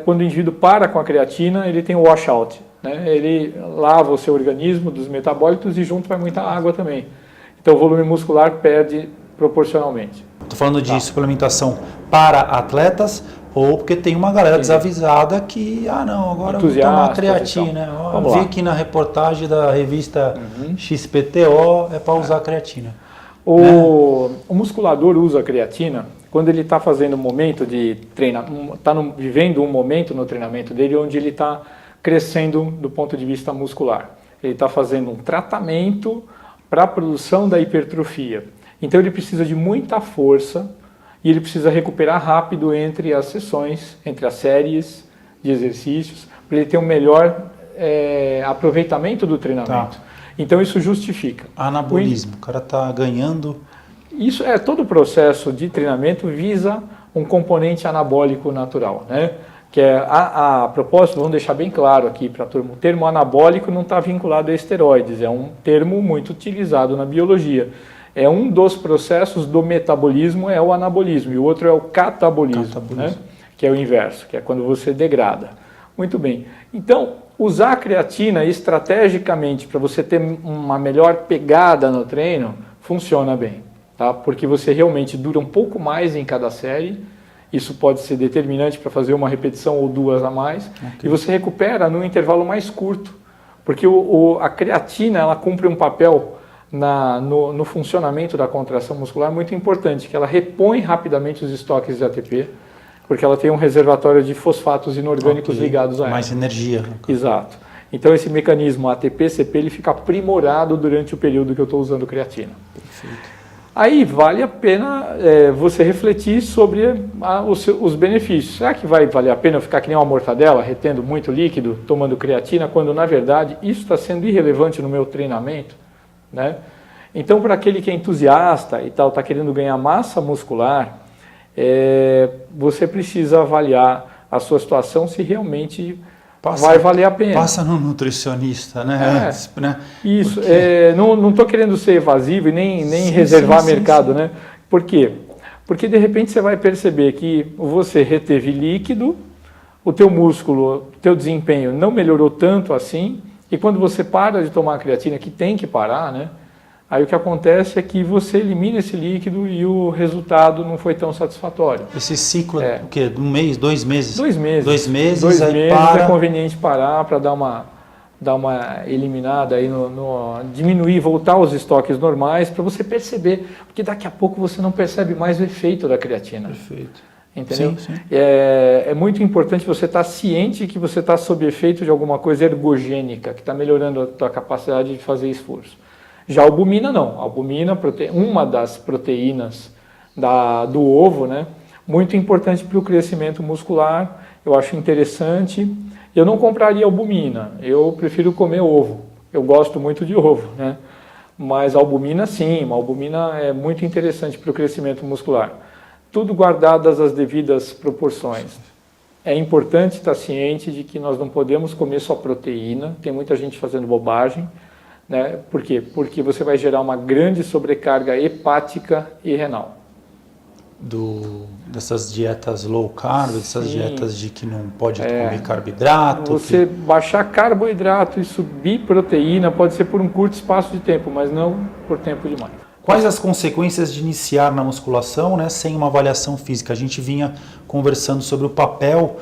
Speaker 2: quando o indivíduo para com a creatina, ele tem o washout, né? Ele lava o seu organismo dos metabólitos e junto vai muita água também. Então, o volume muscular perde proporcionalmente.
Speaker 1: Estou falando de suplementação para atletas ou porque tem uma galera desavisada que, não, agora eu vou tomar creatina. Eu vi aqui na reportagem da revista XPTO, é para usar creatina.
Speaker 2: O musculador usa creatina quando ele está fazendo um momento de treinamento, está vivendo um momento no treinamento dele onde ele está crescendo do ponto de vista muscular. Ele está fazendo um tratamento para a produção da hipertrofia. Então ele precisa de muita força e ele precisa recuperar rápido entre as sessões, entre as séries de exercícios, para ele ter um melhor aproveitamento do treinamento. Então isso justifica.
Speaker 1: Anabolismo, o cara está ganhando.
Speaker 2: Isso todo o processo de treinamento visa um componente anabólico natural, né? Que a propósito, vamos deixar bem claro aqui para a turma, o termo anabólico não está vinculado a esteroides, é um termo muito utilizado na biologia. É um dos processos do metabolismo, é o anabolismo, e o outro é o catabolismo. Né? Que é o inverso, que é quando você degrada. Muito bem. Então, usar a creatina estrategicamente para você ter uma melhor pegada no treino, funciona bem. Tá? Porque você realmente dura um pouco mais em cada série, isso pode ser determinante para fazer uma repetição ou 2 a mais, e você recupera num intervalo mais curto, porque a creatina ela cumpre um papel no funcionamento da contração muscular muito importante, que ela repõe rapidamente os estoques de ATP, porque ela tem um reservatório de fosfatos inorgânicos ligados a ela.
Speaker 1: Mais energia.
Speaker 2: Exato. Então esse mecanismo ATP-CP ele fica aprimorado durante o período que eu estou usando creatina.
Speaker 1: Perfeito.
Speaker 2: Aí vale a pena você refletir sobre os benefícios. Será que vai valer a pena eu ficar que nem uma mortadela, retendo muito líquido, tomando creatina, quando na verdade isso está sendo irrelevante no meu treinamento? Né? Então, para aquele que é entusiasta e tal, está querendo ganhar massa muscular, você precisa avaliar a sua situação se realmente vai valer a pena.
Speaker 1: Passa no nutricionista, né? Né?
Speaker 2: Isso. Não estou querendo ser evasivo e nem reservar mercado, né? Por quê? Porque de repente você vai perceber que você reteve líquido, o teu músculo, o teu desempenho não melhorou tanto assim, e quando você para de tomar a creatina, que tem que parar, né? Aí o que acontece é que você elimina esse líquido e o resultado não foi tão satisfatório.
Speaker 1: Esse ciclo é o quê? Um mês, 2 meses?
Speaker 2: 2 meses.
Speaker 1: 2 meses,
Speaker 2: 2
Speaker 1: aí
Speaker 2: meses
Speaker 1: para.
Speaker 2: é conveniente parar para dar uma eliminada aí, diminuir, voltar aos estoques normais para você perceber, porque daqui a pouco você não percebe mais o efeito da creatina.
Speaker 1: Perfeito.
Speaker 2: Entendeu?
Speaker 1: Sim, sim.
Speaker 2: É muito importante você estar ciente que você está sob efeito de alguma coisa ergogênica, que está melhorando a tua capacidade de fazer esforço. Já a albumina não. A albumina, uma das proteínas do ovo, né? Muito importante para o crescimento muscular, eu acho interessante. Eu não compraria albumina, eu prefiro comer ovo. Eu gosto muito de ovo, né? Mas a albumina sim, a albumina é muito interessante para o crescimento muscular. Tudo guardadas as devidas proporções. É importante estar ciente de que nós não podemos comer só proteína, tem muita gente fazendo bobagem, né? Por quê? Porque você vai gerar uma grande sobrecarga hepática e renal.
Speaker 1: Dessas dietas low carb, dessas
Speaker 2: Sim.
Speaker 1: dietas de que não pode comer carboidrato.
Speaker 2: Você baixar carboidrato e subir proteína pode ser por um curto espaço de tempo, mas não por tempo demais.
Speaker 1: Quais as consequências de iniciar na musculação, né, sem uma avaliação física? A gente vinha conversando sobre o papel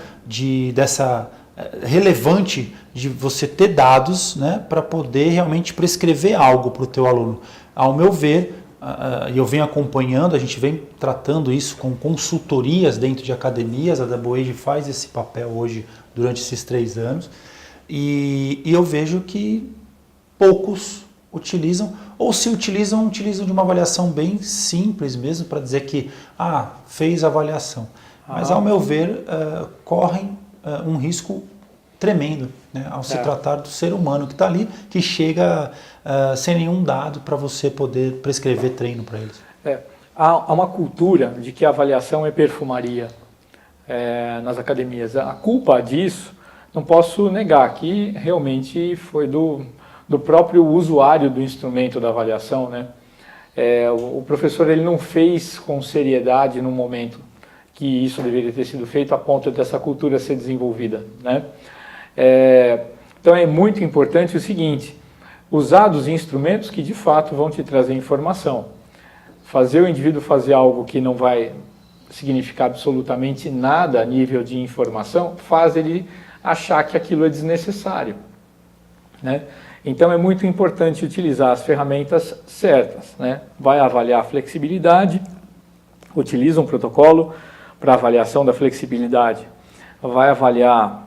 Speaker 1: relevante de você ter dados, né, para poder realmente prescrever algo para o teu aluno. Ao meu ver, eu venho acompanhando, a gente vem tratando isso com consultorias dentro de academias, a Double Age faz esse papel hoje durante esses 3 anos, e eu vejo que poucos utilizam, ou se utilizam de uma avaliação bem simples mesmo, para dizer que, fez a avaliação. Mas, ao meu ver, correm um risco tremendo, né, ao se tratar do ser humano que está ali, que chega sem nenhum dado para você poder prescrever treino para eles.
Speaker 2: Há uma cultura de que a avaliação é perfumaria nas academias. A culpa disso, não posso negar, que realmente foi do próprio usuário do instrumento da avaliação, né? O professor ele não fez com seriedade no momento que isso deveria ter sido feito a ponto dessa cultura ser desenvolvida, né? Então é muito importante o seguinte: usar dos instrumentos que de fato vão te trazer informação. Fazer o indivíduo fazer algo que não vai significar absolutamente nada a nível de informação faz ele achar que aquilo é desnecessário, né? Então é muito importante utilizar as ferramentas certas, né? Vai avaliar a flexibilidade, utiliza um protocolo para avaliação da flexibilidade, vai avaliar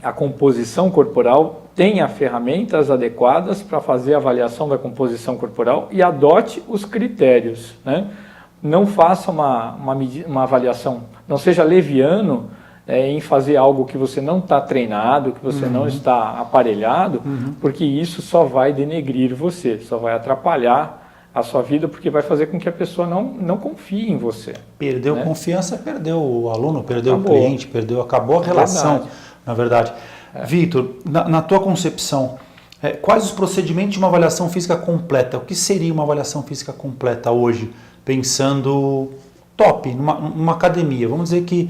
Speaker 2: a composição corporal, tenha ferramentas adequadas para fazer a avaliação da composição corporal e adote os critérios, né? Não faça uma avaliação, não seja leviano em fazer algo que você não está treinado, que você não está aparelhado, porque isso só vai denegrir você, só vai atrapalhar a sua vida, porque vai fazer com que a pessoa não confie em você.
Speaker 1: Perdeu confiança, perdeu o aluno, perdeu
Speaker 2: Acabou.
Speaker 1: O cliente, acabou a relação,
Speaker 2: Verdade.
Speaker 1: na verdade. Vitor, na tua concepção, quais os procedimentos de uma avaliação física completa? O que seria uma avaliação física completa hoje, pensando numa academia? Vamos dizer que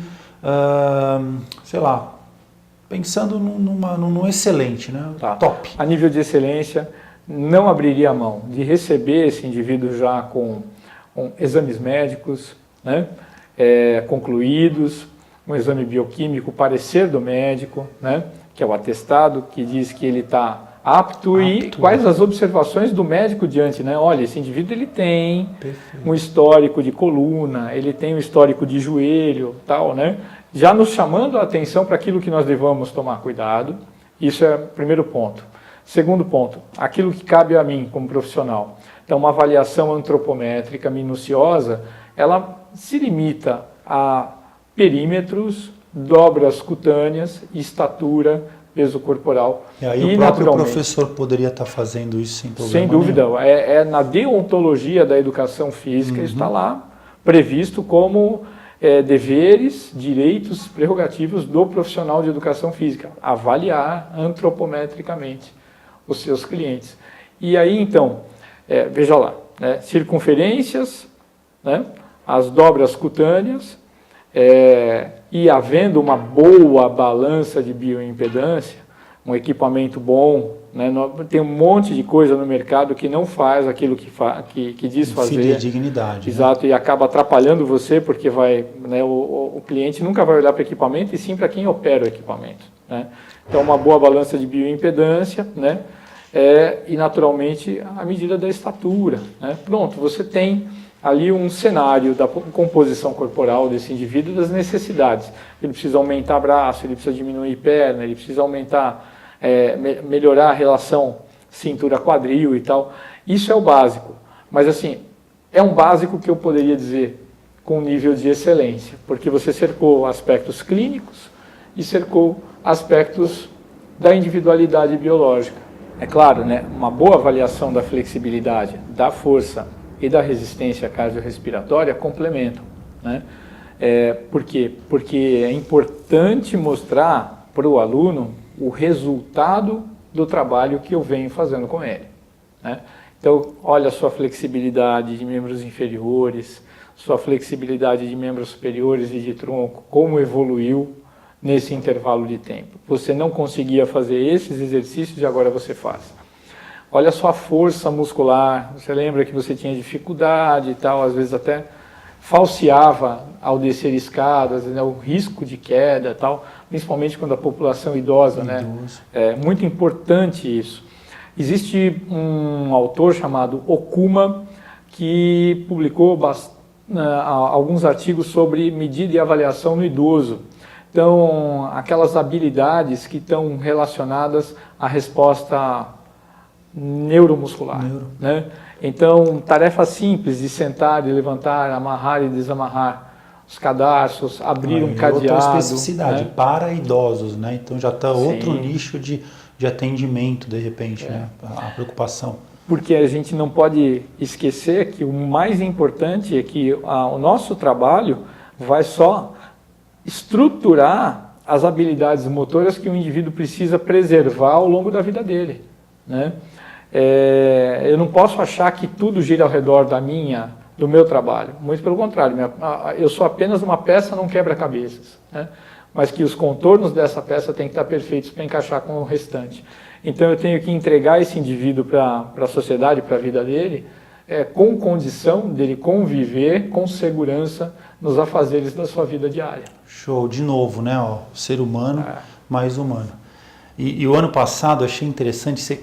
Speaker 1: pensando num excelente, né? Top.
Speaker 2: A nível de excelência, não abriria a mão de receber esse indivíduo já com exames médicos, né? Concluídos, um exame bioquímico, parecer do médico, né? Que é o atestado que diz que ele está apto e quais as observações do médico diante, né? Olha, esse indivíduo ele tem um histórico de coluna, ele tem um histórico de joelho, tal, né? Já nos chamando a atenção para aquilo que nós devamos tomar cuidado. Isso é o primeiro ponto. Segundo ponto, aquilo que cabe a mim como profissional. Então, uma avaliação antropométrica minuciosa, ela se limita a perímetros, dobras cutâneas, estatura, peso corporal.
Speaker 1: E aí o próprio professor poderia estar fazendo isso sem problema
Speaker 2: Sem dúvida.
Speaker 1: nenhum.
Speaker 2: Na deontologia da educação física, está lá previsto como deveres, direitos, prerrogativos do profissional de educação física. Avaliar antropometricamente os seus clientes. E aí, então, veja lá, né, circunferências, né, as dobras cutâneas, e havendo uma boa balança de bioimpedância, um equipamento bom, né? Tem um monte de coisa no mercado que não faz aquilo que diz fazer.
Speaker 1: Fidedignidade.
Speaker 2: Exato, né? E acaba atrapalhando você, porque né, o cliente nunca vai olhar para o equipamento, e sim para quem opera o equipamento, né? Então, uma boa balança de bioimpedância, né? E, naturalmente, a medida da estatura, né? Pronto, você tem ali um cenário da composição corporal desse indivíduo, das necessidades. Ele precisa aumentar braço, ele precisa diminuir perna, ele precisa aumentar, melhorar a relação cintura-quadril e tal. Isso é o básico. Mas, assim, é um básico que eu poderia dizer com nível de excelência, porque você cercou aspectos clínicos e cercou aspectos da individualidade biológica. É claro, né, uma boa avaliação da flexibilidade, da força e da resistência cardiorrespiratória complementam, né? Por quê? Porque é importante mostrar para o aluno o resultado do trabalho que eu venho fazendo com ele, né? Então, olha a sua flexibilidade de membros inferiores, sua flexibilidade de membros superiores e de tronco, como evoluiu nesse intervalo de tempo. Você não conseguia fazer esses exercícios e agora você faz. Olha a sua força muscular, você lembra que você tinha dificuldade e tal, às vezes até falseava ao descer escadas, né, o risco de queda e tal, principalmente quando a população idosa, né? É muito importante isso. Existe um autor chamado Okuma que publicou alguns artigos sobre medida e avaliação no idoso. Então, aquelas habilidades que estão relacionadas à resposta neuromuscular, né? Então, tarefas simples de sentar e levantar, amarrar e desamarrar os cadarços, abrir um cadeado.
Speaker 1: Outra especificidade,
Speaker 2: né?
Speaker 1: Para idosos, né? Então já está outro nicho de atendimento, de repente, né? A preocupação.
Speaker 2: Porque a gente não pode esquecer que o mais importante é que o nosso trabalho vai só estruturar as habilidades motoras que o indivíduo precisa preservar ao longo da vida dele, né? Eu não posso achar que tudo gira ao redor do meu trabalho. Muito pelo contrário, eu sou apenas uma peça num quebra-cabeças, né? Mas que os contornos dessa peça têm que estar perfeitos para encaixar com o restante. Então eu tenho que entregar esse indivíduo para a sociedade, para a vida dele, com condição dele conviver com segurança nos afazeres da sua vida diária.
Speaker 1: Show, de novo, né? Ó, ser humano mais humano. E o ano passado eu achei interessante,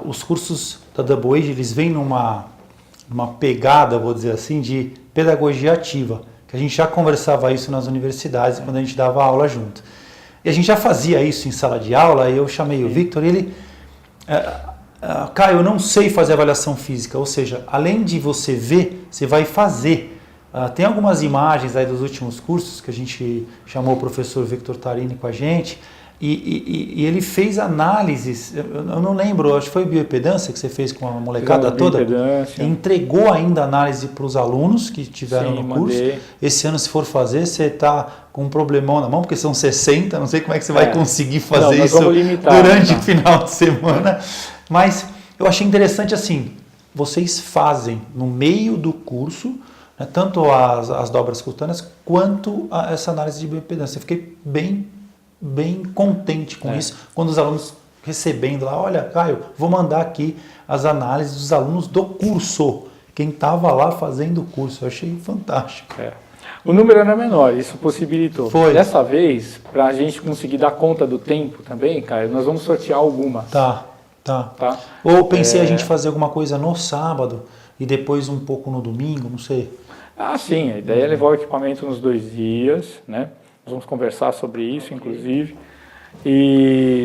Speaker 1: os cursos da Double Age, eles vêm numa pegada, vou dizer assim, de pedagogia ativa, que a gente já conversava isso nas universidades quando a gente dava aula junto. E a gente já fazia isso em sala de aula, e eu chamei o Victor e ele... Caio, eu não sei fazer avaliação física, ou seja, além de você ver, você vai fazer. Tem algumas imagens aí dos últimos cursos que a gente chamou o professor Victor Tarini com a gente, e ele fez análises, eu não lembro, acho que foi bioimpedância que você fez com a molecada toda, entregou ainda análise para os alunos que tiveram no curso. Mandei. Esse ano, se for fazer, você está com um problemão na mão, porque são 60, não sei como é que você vai conseguir fazer isso durante o final de semana, mas eu achei interessante assim, vocês fazem no meio do curso, né, tanto as dobras cutâneas quanto essa análise de bioimpedância. Eu fiquei bem contente com isso, quando os alunos recebendo lá, olha, Caio, vou mandar aqui as análises dos alunos do curso, quem estava lá fazendo o curso, eu achei fantástico.
Speaker 2: O número era menor, isso possibilitou.
Speaker 1: Foi.
Speaker 2: Dessa vez, para a gente conseguir dar conta do tempo também, Caio, nós vamos sortear algumas.
Speaker 1: Tá. Ou pensei a gente fazer alguma coisa no sábado e depois um pouco no domingo, não sei.
Speaker 2: Sim, a ideia é levar o equipamento nos 2 dias, né? Nós vamos conversar sobre isso, inclusive.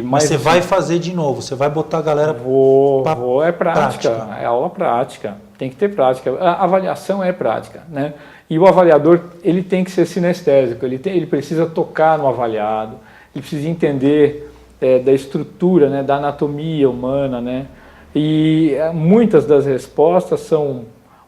Speaker 1: Mas você vai fazer de novo, você vai botar a galera...
Speaker 2: É prática, é aula prática, tem que ter prática. A avaliação é prática, né? E o avaliador, ele tem que ser sinestésico, ele precisa tocar no avaliado, ele precisa entender da estrutura, né, da anatomia humana, né? E muitas das respostas são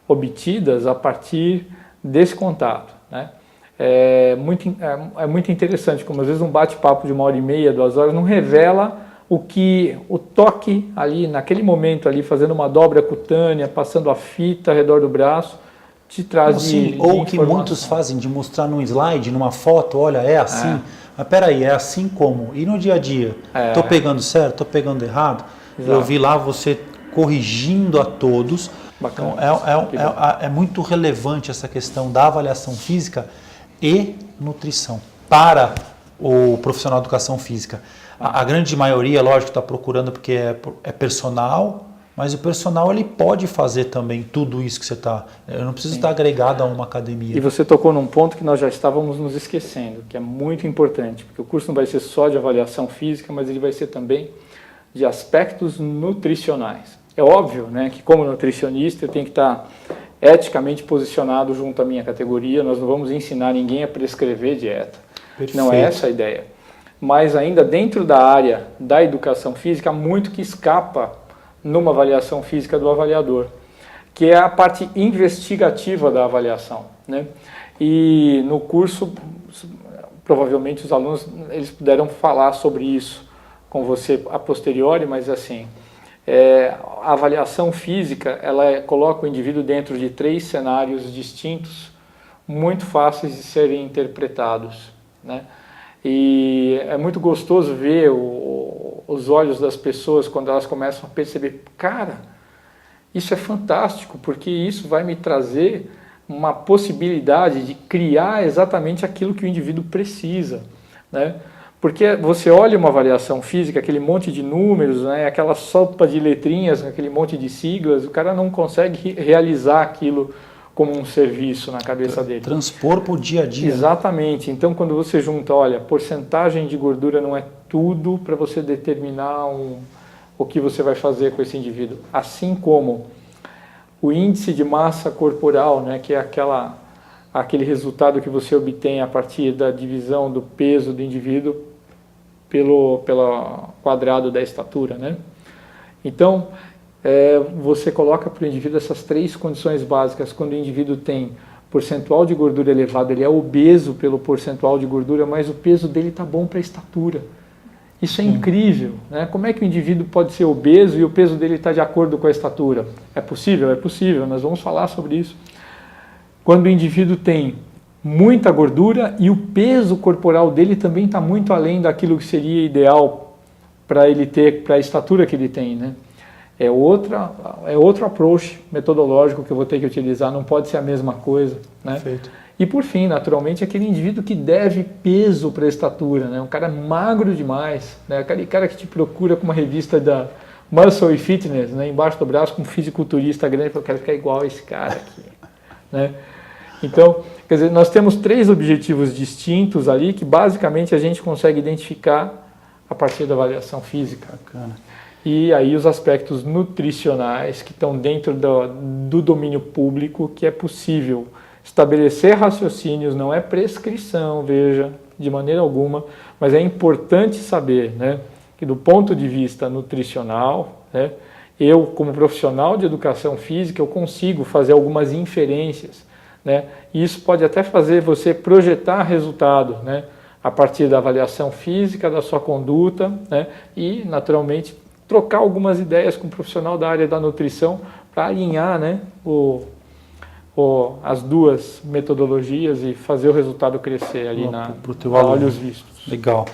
Speaker 2: obtidas a partir desse contato, né? É muito interessante, como às vezes um bate-papo de 1h30, 2 horas não revela o toque ali, naquele momento ali, fazendo uma dobra cutânea, passando a fita ao redor do braço, te traz
Speaker 1: Sim, ou o que muitos fazem de mostrar num slide, numa foto, olha, é assim. Mas peraí, é assim como? E no dia a dia? Estou pegando certo? Estou pegando errado? Exato. Eu vi lá você corrigindo a todos. Bacana. Então, é muito relevante essa questão da avaliação física e nutrição para o profissional de educação física. A grande maioria, lógico, está procurando porque é personal, mas o personal ele pode fazer também tudo isso que você está. Eu não preciso estar agregado a uma academia.
Speaker 2: E você tocou num ponto que nós já estávamos nos esquecendo, que é muito importante, porque o curso não vai ser só de avaliação física, mas ele vai ser também de aspectos nutricionais. É óbvio, né, que como nutricionista eu tenho que estar eticamente posicionado junto à minha categoria, nós não vamos ensinar ninguém a prescrever dieta. Perfeito. Não é essa a ideia. Mas ainda dentro da área da educação física, há muito que escapa numa avaliação física do avaliador, que é a parte investigativa da avaliação, né? E no curso, provavelmente os alunos eles puderam falar sobre isso com você a posteriori, mas assim, a avaliação física, ela coloca o indivíduo dentro de 3 cenários distintos, muito fáceis de serem interpretados, né? E é muito gostoso ver os olhos das pessoas quando elas começam a perceber, cara, isso é fantástico, porque isso vai me trazer uma possibilidade de criar exatamente aquilo que o indivíduo precisa, né? Porque você olha uma avaliação física, aquele monte de números, né, aquela sopa de letrinhas, aquele monte de siglas, o cara não consegue realizar aquilo como um serviço na cabeça dele.
Speaker 1: Transpor para o dia a dia.
Speaker 2: Exatamente. Então, quando você junta, olha, porcentagem de gordura não é tudo para você determinar o que você vai fazer com esse indivíduo. Assim como o índice de massa corporal, né, que é aquele resultado que você obtém a partir da divisão do peso do indivíduo pelo quadrado da estatura, né? Então, você coloca para o indivíduo essas 3 condições básicas. Quando o indivíduo tem percentual de gordura elevado, ele é obeso pelo percentual de gordura, mas o peso dele está bom para a estatura. Isso é incrível, né? Como é que o indivíduo pode ser obeso e o peso dele está de acordo com a estatura? É possível? É possível, nós vamos falar sobre isso. Quando o indivíduo tem muita gordura e o peso corporal dele também está muito além daquilo que seria ideal para ele ter, para a estatura que ele tem, né? É outro approach metodológico que eu vou ter que utilizar, não pode ser a mesma coisa, né? Perfeito. E por fim, naturalmente, aquele indivíduo que deve peso para a estatura, né? Um cara magro demais, né? Aquele cara que te procura com uma revista da Muscle e Fitness, né? Embaixo do braço com um fisiculturista grande, eu quero ficar igual a esse cara aqui, né? Então, quer dizer, nós temos 3 objetivos distintos ali que basicamente a gente consegue identificar a partir da avaliação física.
Speaker 1: Bacana.
Speaker 2: E aí os aspectos nutricionais que estão dentro do domínio público, que é possível estabelecer raciocínios, não é prescrição, veja, de maneira alguma, mas é importante saber, né, que do ponto de vista nutricional, né, eu como profissional de educação física, eu consigo fazer algumas inferências, né, e isso pode até fazer você projetar resultado, né, a partir da avaliação física, da sua conduta, né, e naturalmente trocar algumas ideias com o profissional da área da nutrição para alinhar, né, as 2 metodologias e fazer o resultado crescer ali a olhos vistos.
Speaker 1: Legal.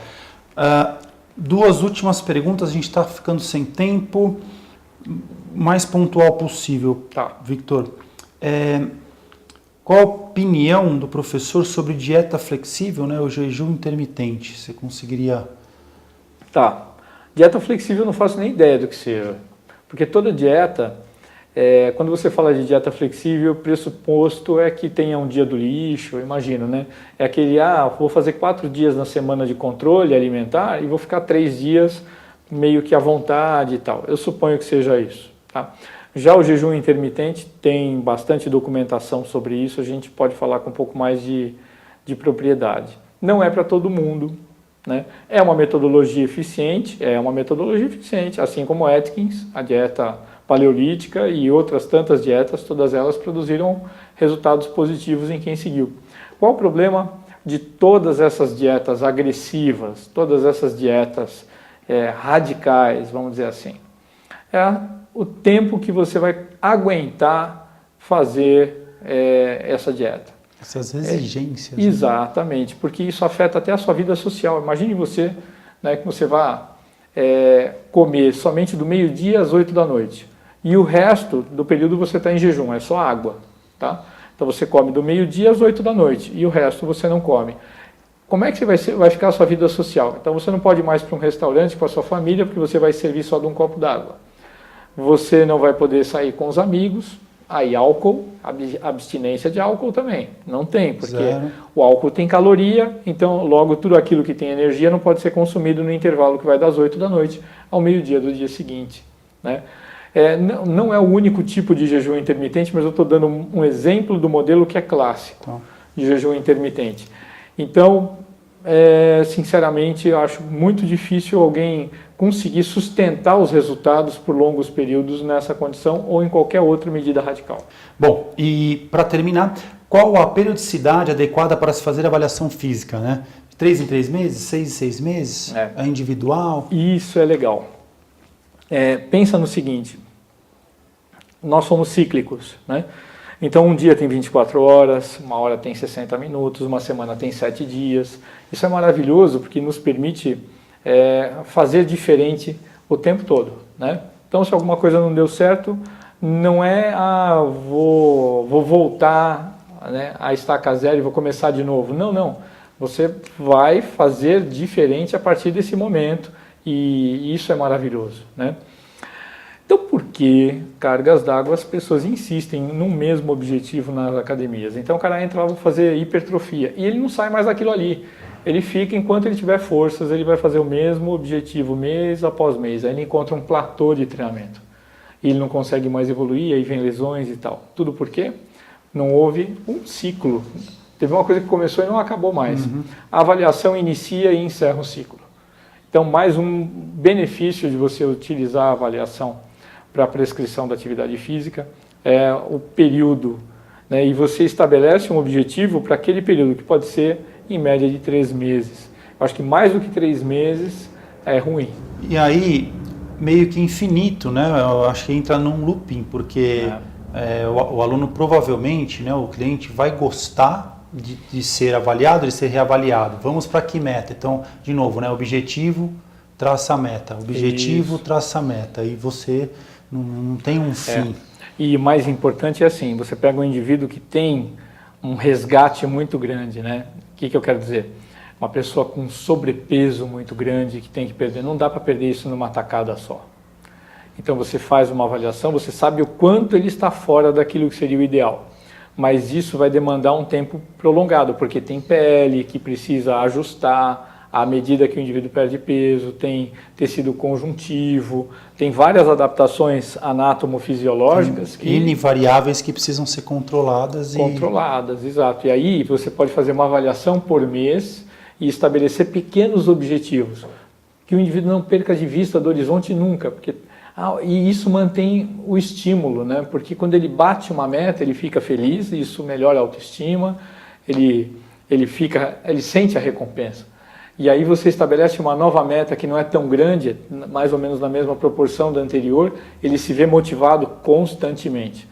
Speaker 1: 2 últimas perguntas, a gente está ficando sem tempo, mais pontual possível.
Speaker 2: Tá.
Speaker 1: Victor, qual a opinião do professor sobre dieta flexível, né, o jejum intermitente? Você conseguiria...
Speaker 2: Tá. Dieta flexível eu não faço nem ideia do que seja, porque toda dieta, quando você fala de dieta flexível, o pressuposto é que tenha um dia do lixo, eu imagino, né? É aquele, vou fazer 4 dias na semana de controle alimentar e vou ficar 3 dias meio que à vontade e tal. Eu suponho que seja isso, tá? Já o jejum intermitente tem bastante documentação sobre isso, a gente pode falar com um pouco mais de propriedade. Não é para todo mundo, né? É uma metodologia eficiente, assim como Atkins, a dieta paleolítica e outras tantas dietas, todas elas produziram resultados positivos em quem seguiu. Qual o problema de todas essas dietas agressivas, todas essas dietas radicais, vamos dizer assim? É o tempo que você vai aguentar fazer essa dieta.
Speaker 1: Essas exigências. Né?
Speaker 2: Exatamente, porque isso afeta até a sua vida social. Imagine você, né, que você vá comer somente do meio-dia às 8 da noite. E o resto do período você está em jejum, é só água. Tá? Então você come do meio-dia às 8 da noite e o resto você não come. Como é que vai ficar a sua vida social? Então você não pode ir mais para um restaurante com a sua família porque você vai servir só de um copo d'água. Você não vai poder sair com os amigos. Aí álcool, abstinência de álcool também. Não tem, porque o álcool tem caloria, então logo tudo aquilo que tem energia não pode ser consumido no intervalo que vai das 8 da noite ao meio-dia do dia seguinte. Né? Não é o único tipo de jejum intermitente, mas eu estou dando um exemplo do modelo que é clássico de jejum intermitente. Então, sinceramente, eu acho muito difícil alguém conseguir sustentar os resultados por longos períodos nessa condição ou em qualquer outra medida radical.
Speaker 1: Bom, e para terminar, qual a periodicidade adequada para se fazer avaliação física? Né? 3 em 3 meses, 6 em 6 meses? É individual?
Speaker 2: Isso é legal. Pensa no seguinte, nós somos cíclicos, né? Então um dia tem 24 horas, uma hora tem 60 minutos, uma semana tem 7 dias. Isso é maravilhoso porque nos permite fazer diferente o tempo todo, né? Então se alguma coisa não deu certo, não é vou voltar, né, a estaca zero e vou começar de novo. Não. Você vai fazer diferente a partir desse momento e isso é maravilhoso, né? Então, por que cargas d'água as pessoas insistem no mesmo objetivo nas academias? Então, o cara entra lá para fazer hipertrofia e ele não sai mais daquilo ali. Ele fica, enquanto ele tiver forças, ele vai fazer o mesmo objetivo mês após mês. Aí ele encontra um platô de treinamento. E ele não consegue mais evoluir, aí vem lesões e tal. Tudo por quê? Não houve um ciclo. Teve uma coisa que começou e não acabou mais. A avaliação inicia e encerra o ciclo. Então, mais um benefício de você utilizar a avaliação para a prescrição da atividade física é o período, né? E você estabelece um objetivo para aquele período, que pode ser em média de 3 meses. Eu acho que mais do que 3 meses é ruim.
Speaker 1: E aí, meio que infinito, né? Eu acho que entra num looping, porque o aluno provavelmente, né, o cliente vai gostar de ser avaliado, de ser reavaliado. Vamos para que meta? Então, de novo, né, objetivo, traça a meta. Objetivo, traça a meta. E você não tem um fim.
Speaker 2: E o mais importante é assim, você pega um indivíduo que tem um resgate muito grande, né? O que eu quero dizer? Uma pessoa com sobrepeso muito grande que tem que perder, não dá para perder isso numa tacada só. Então você faz uma avaliação, você sabe o quanto ele está fora daquilo que seria o ideal. Mas isso vai demandar um tempo prolongado, porque tem pele que precisa ajustar à medida que o indivíduo perde peso, tem tecido conjuntivo, tem várias adaptações anatomofisiológicas.
Speaker 1: N variáveis que precisam ser controladas.
Speaker 2: Controladas, exato. E aí você pode fazer uma avaliação por mês e estabelecer pequenos objetivos, que o indivíduo não perca de vista do horizonte nunca, porque e isso mantém o estímulo, né? Porque quando ele bate uma meta, ele fica feliz, isso melhora a autoestima, ele sente a recompensa. E aí você estabelece uma nova meta que não é tão grande, mais ou menos na mesma proporção da anterior, ele se vê motivado constantemente.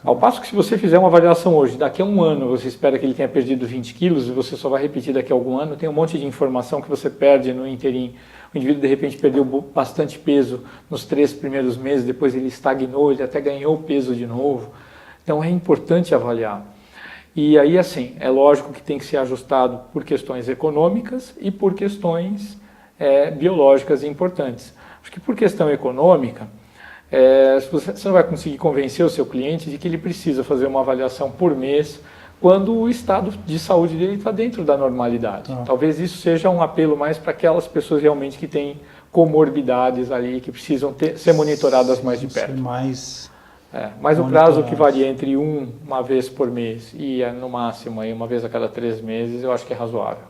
Speaker 2: Ao passo que se você fizer uma avaliação hoje, daqui a um ano você espera que ele tenha perdido 20 quilos e você só vai repetir daqui a algum ano, tem um monte de informação que você perde no inteirinho. O indivíduo de repente perdeu bastante peso nos 3 primeiros meses, depois ele estagnou, ele até ganhou peso de novo. Então é importante avaliar. E aí, assim, é lógico que tem que ser ajustado por questões econômicas e por questões biológicas importantes. Acho que por questão econômica, você não vai conseguir convencer o seu cliente de que ele precisa fazer uma avaliação por mês quando o estado de saúde dele está dentro da normalidade. Talvez isso seja um apelo mais para aquelas pessoas realmente que têm comorbidades ali, que precisam ser monitoradas mais de perto. Mas o prazo que varia entre uma vez por mês e no máximo aí, uma vez a cada 3 meses, eu acho que é razoável.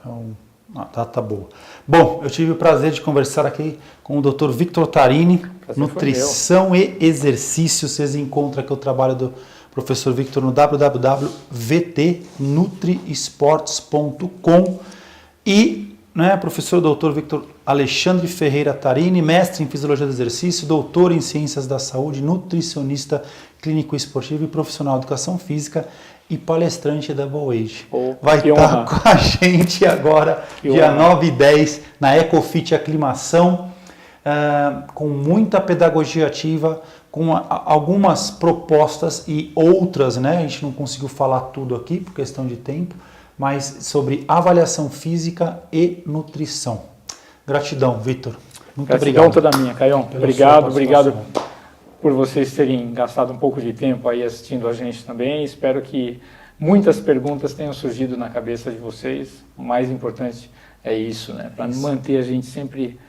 Speaker 1: Uma data boa. Bom, eu tive o prazer de conversar aqui com o Dr. Victor Tarini, Nutrição e Exercício. Vocês encontram aqui o trabalho do professor Victor no www.vtnutriesportes.com e, né, professor Dr. Victor Alexandre Ferreira Tarini, mestre em Fisiologia do Exercício, doutor em Ciências da Saúde, nutricionista clínico esportivo e profissional de Educação Física e palestrante da Double Age. Vai estar com a gente agora, dia 9 e 10, na EcoFit Aclimação, com muita pedagogia ativa, com algumas propostas e outras, né? A gente não conseguiu falar tudo aqui por questão de tempo, mas sobre avaliação física e nutrição. Gratidão, Vitor. Muito obrigado.
Speaker 2: Gratidão toda minha, Caião. Obrigado por vocês terem gastado um pouco de tempo aí assistindo a gente também. Espero que muitas perguntas tenham surgido na cabeça de vocês. O mais importante é isso, né? Para manter a gente sempre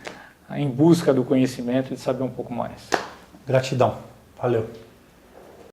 Speaker 2: em busca do conhecimento e de saber um pouco mais.
Speaker 1: Gratidão. Valeu.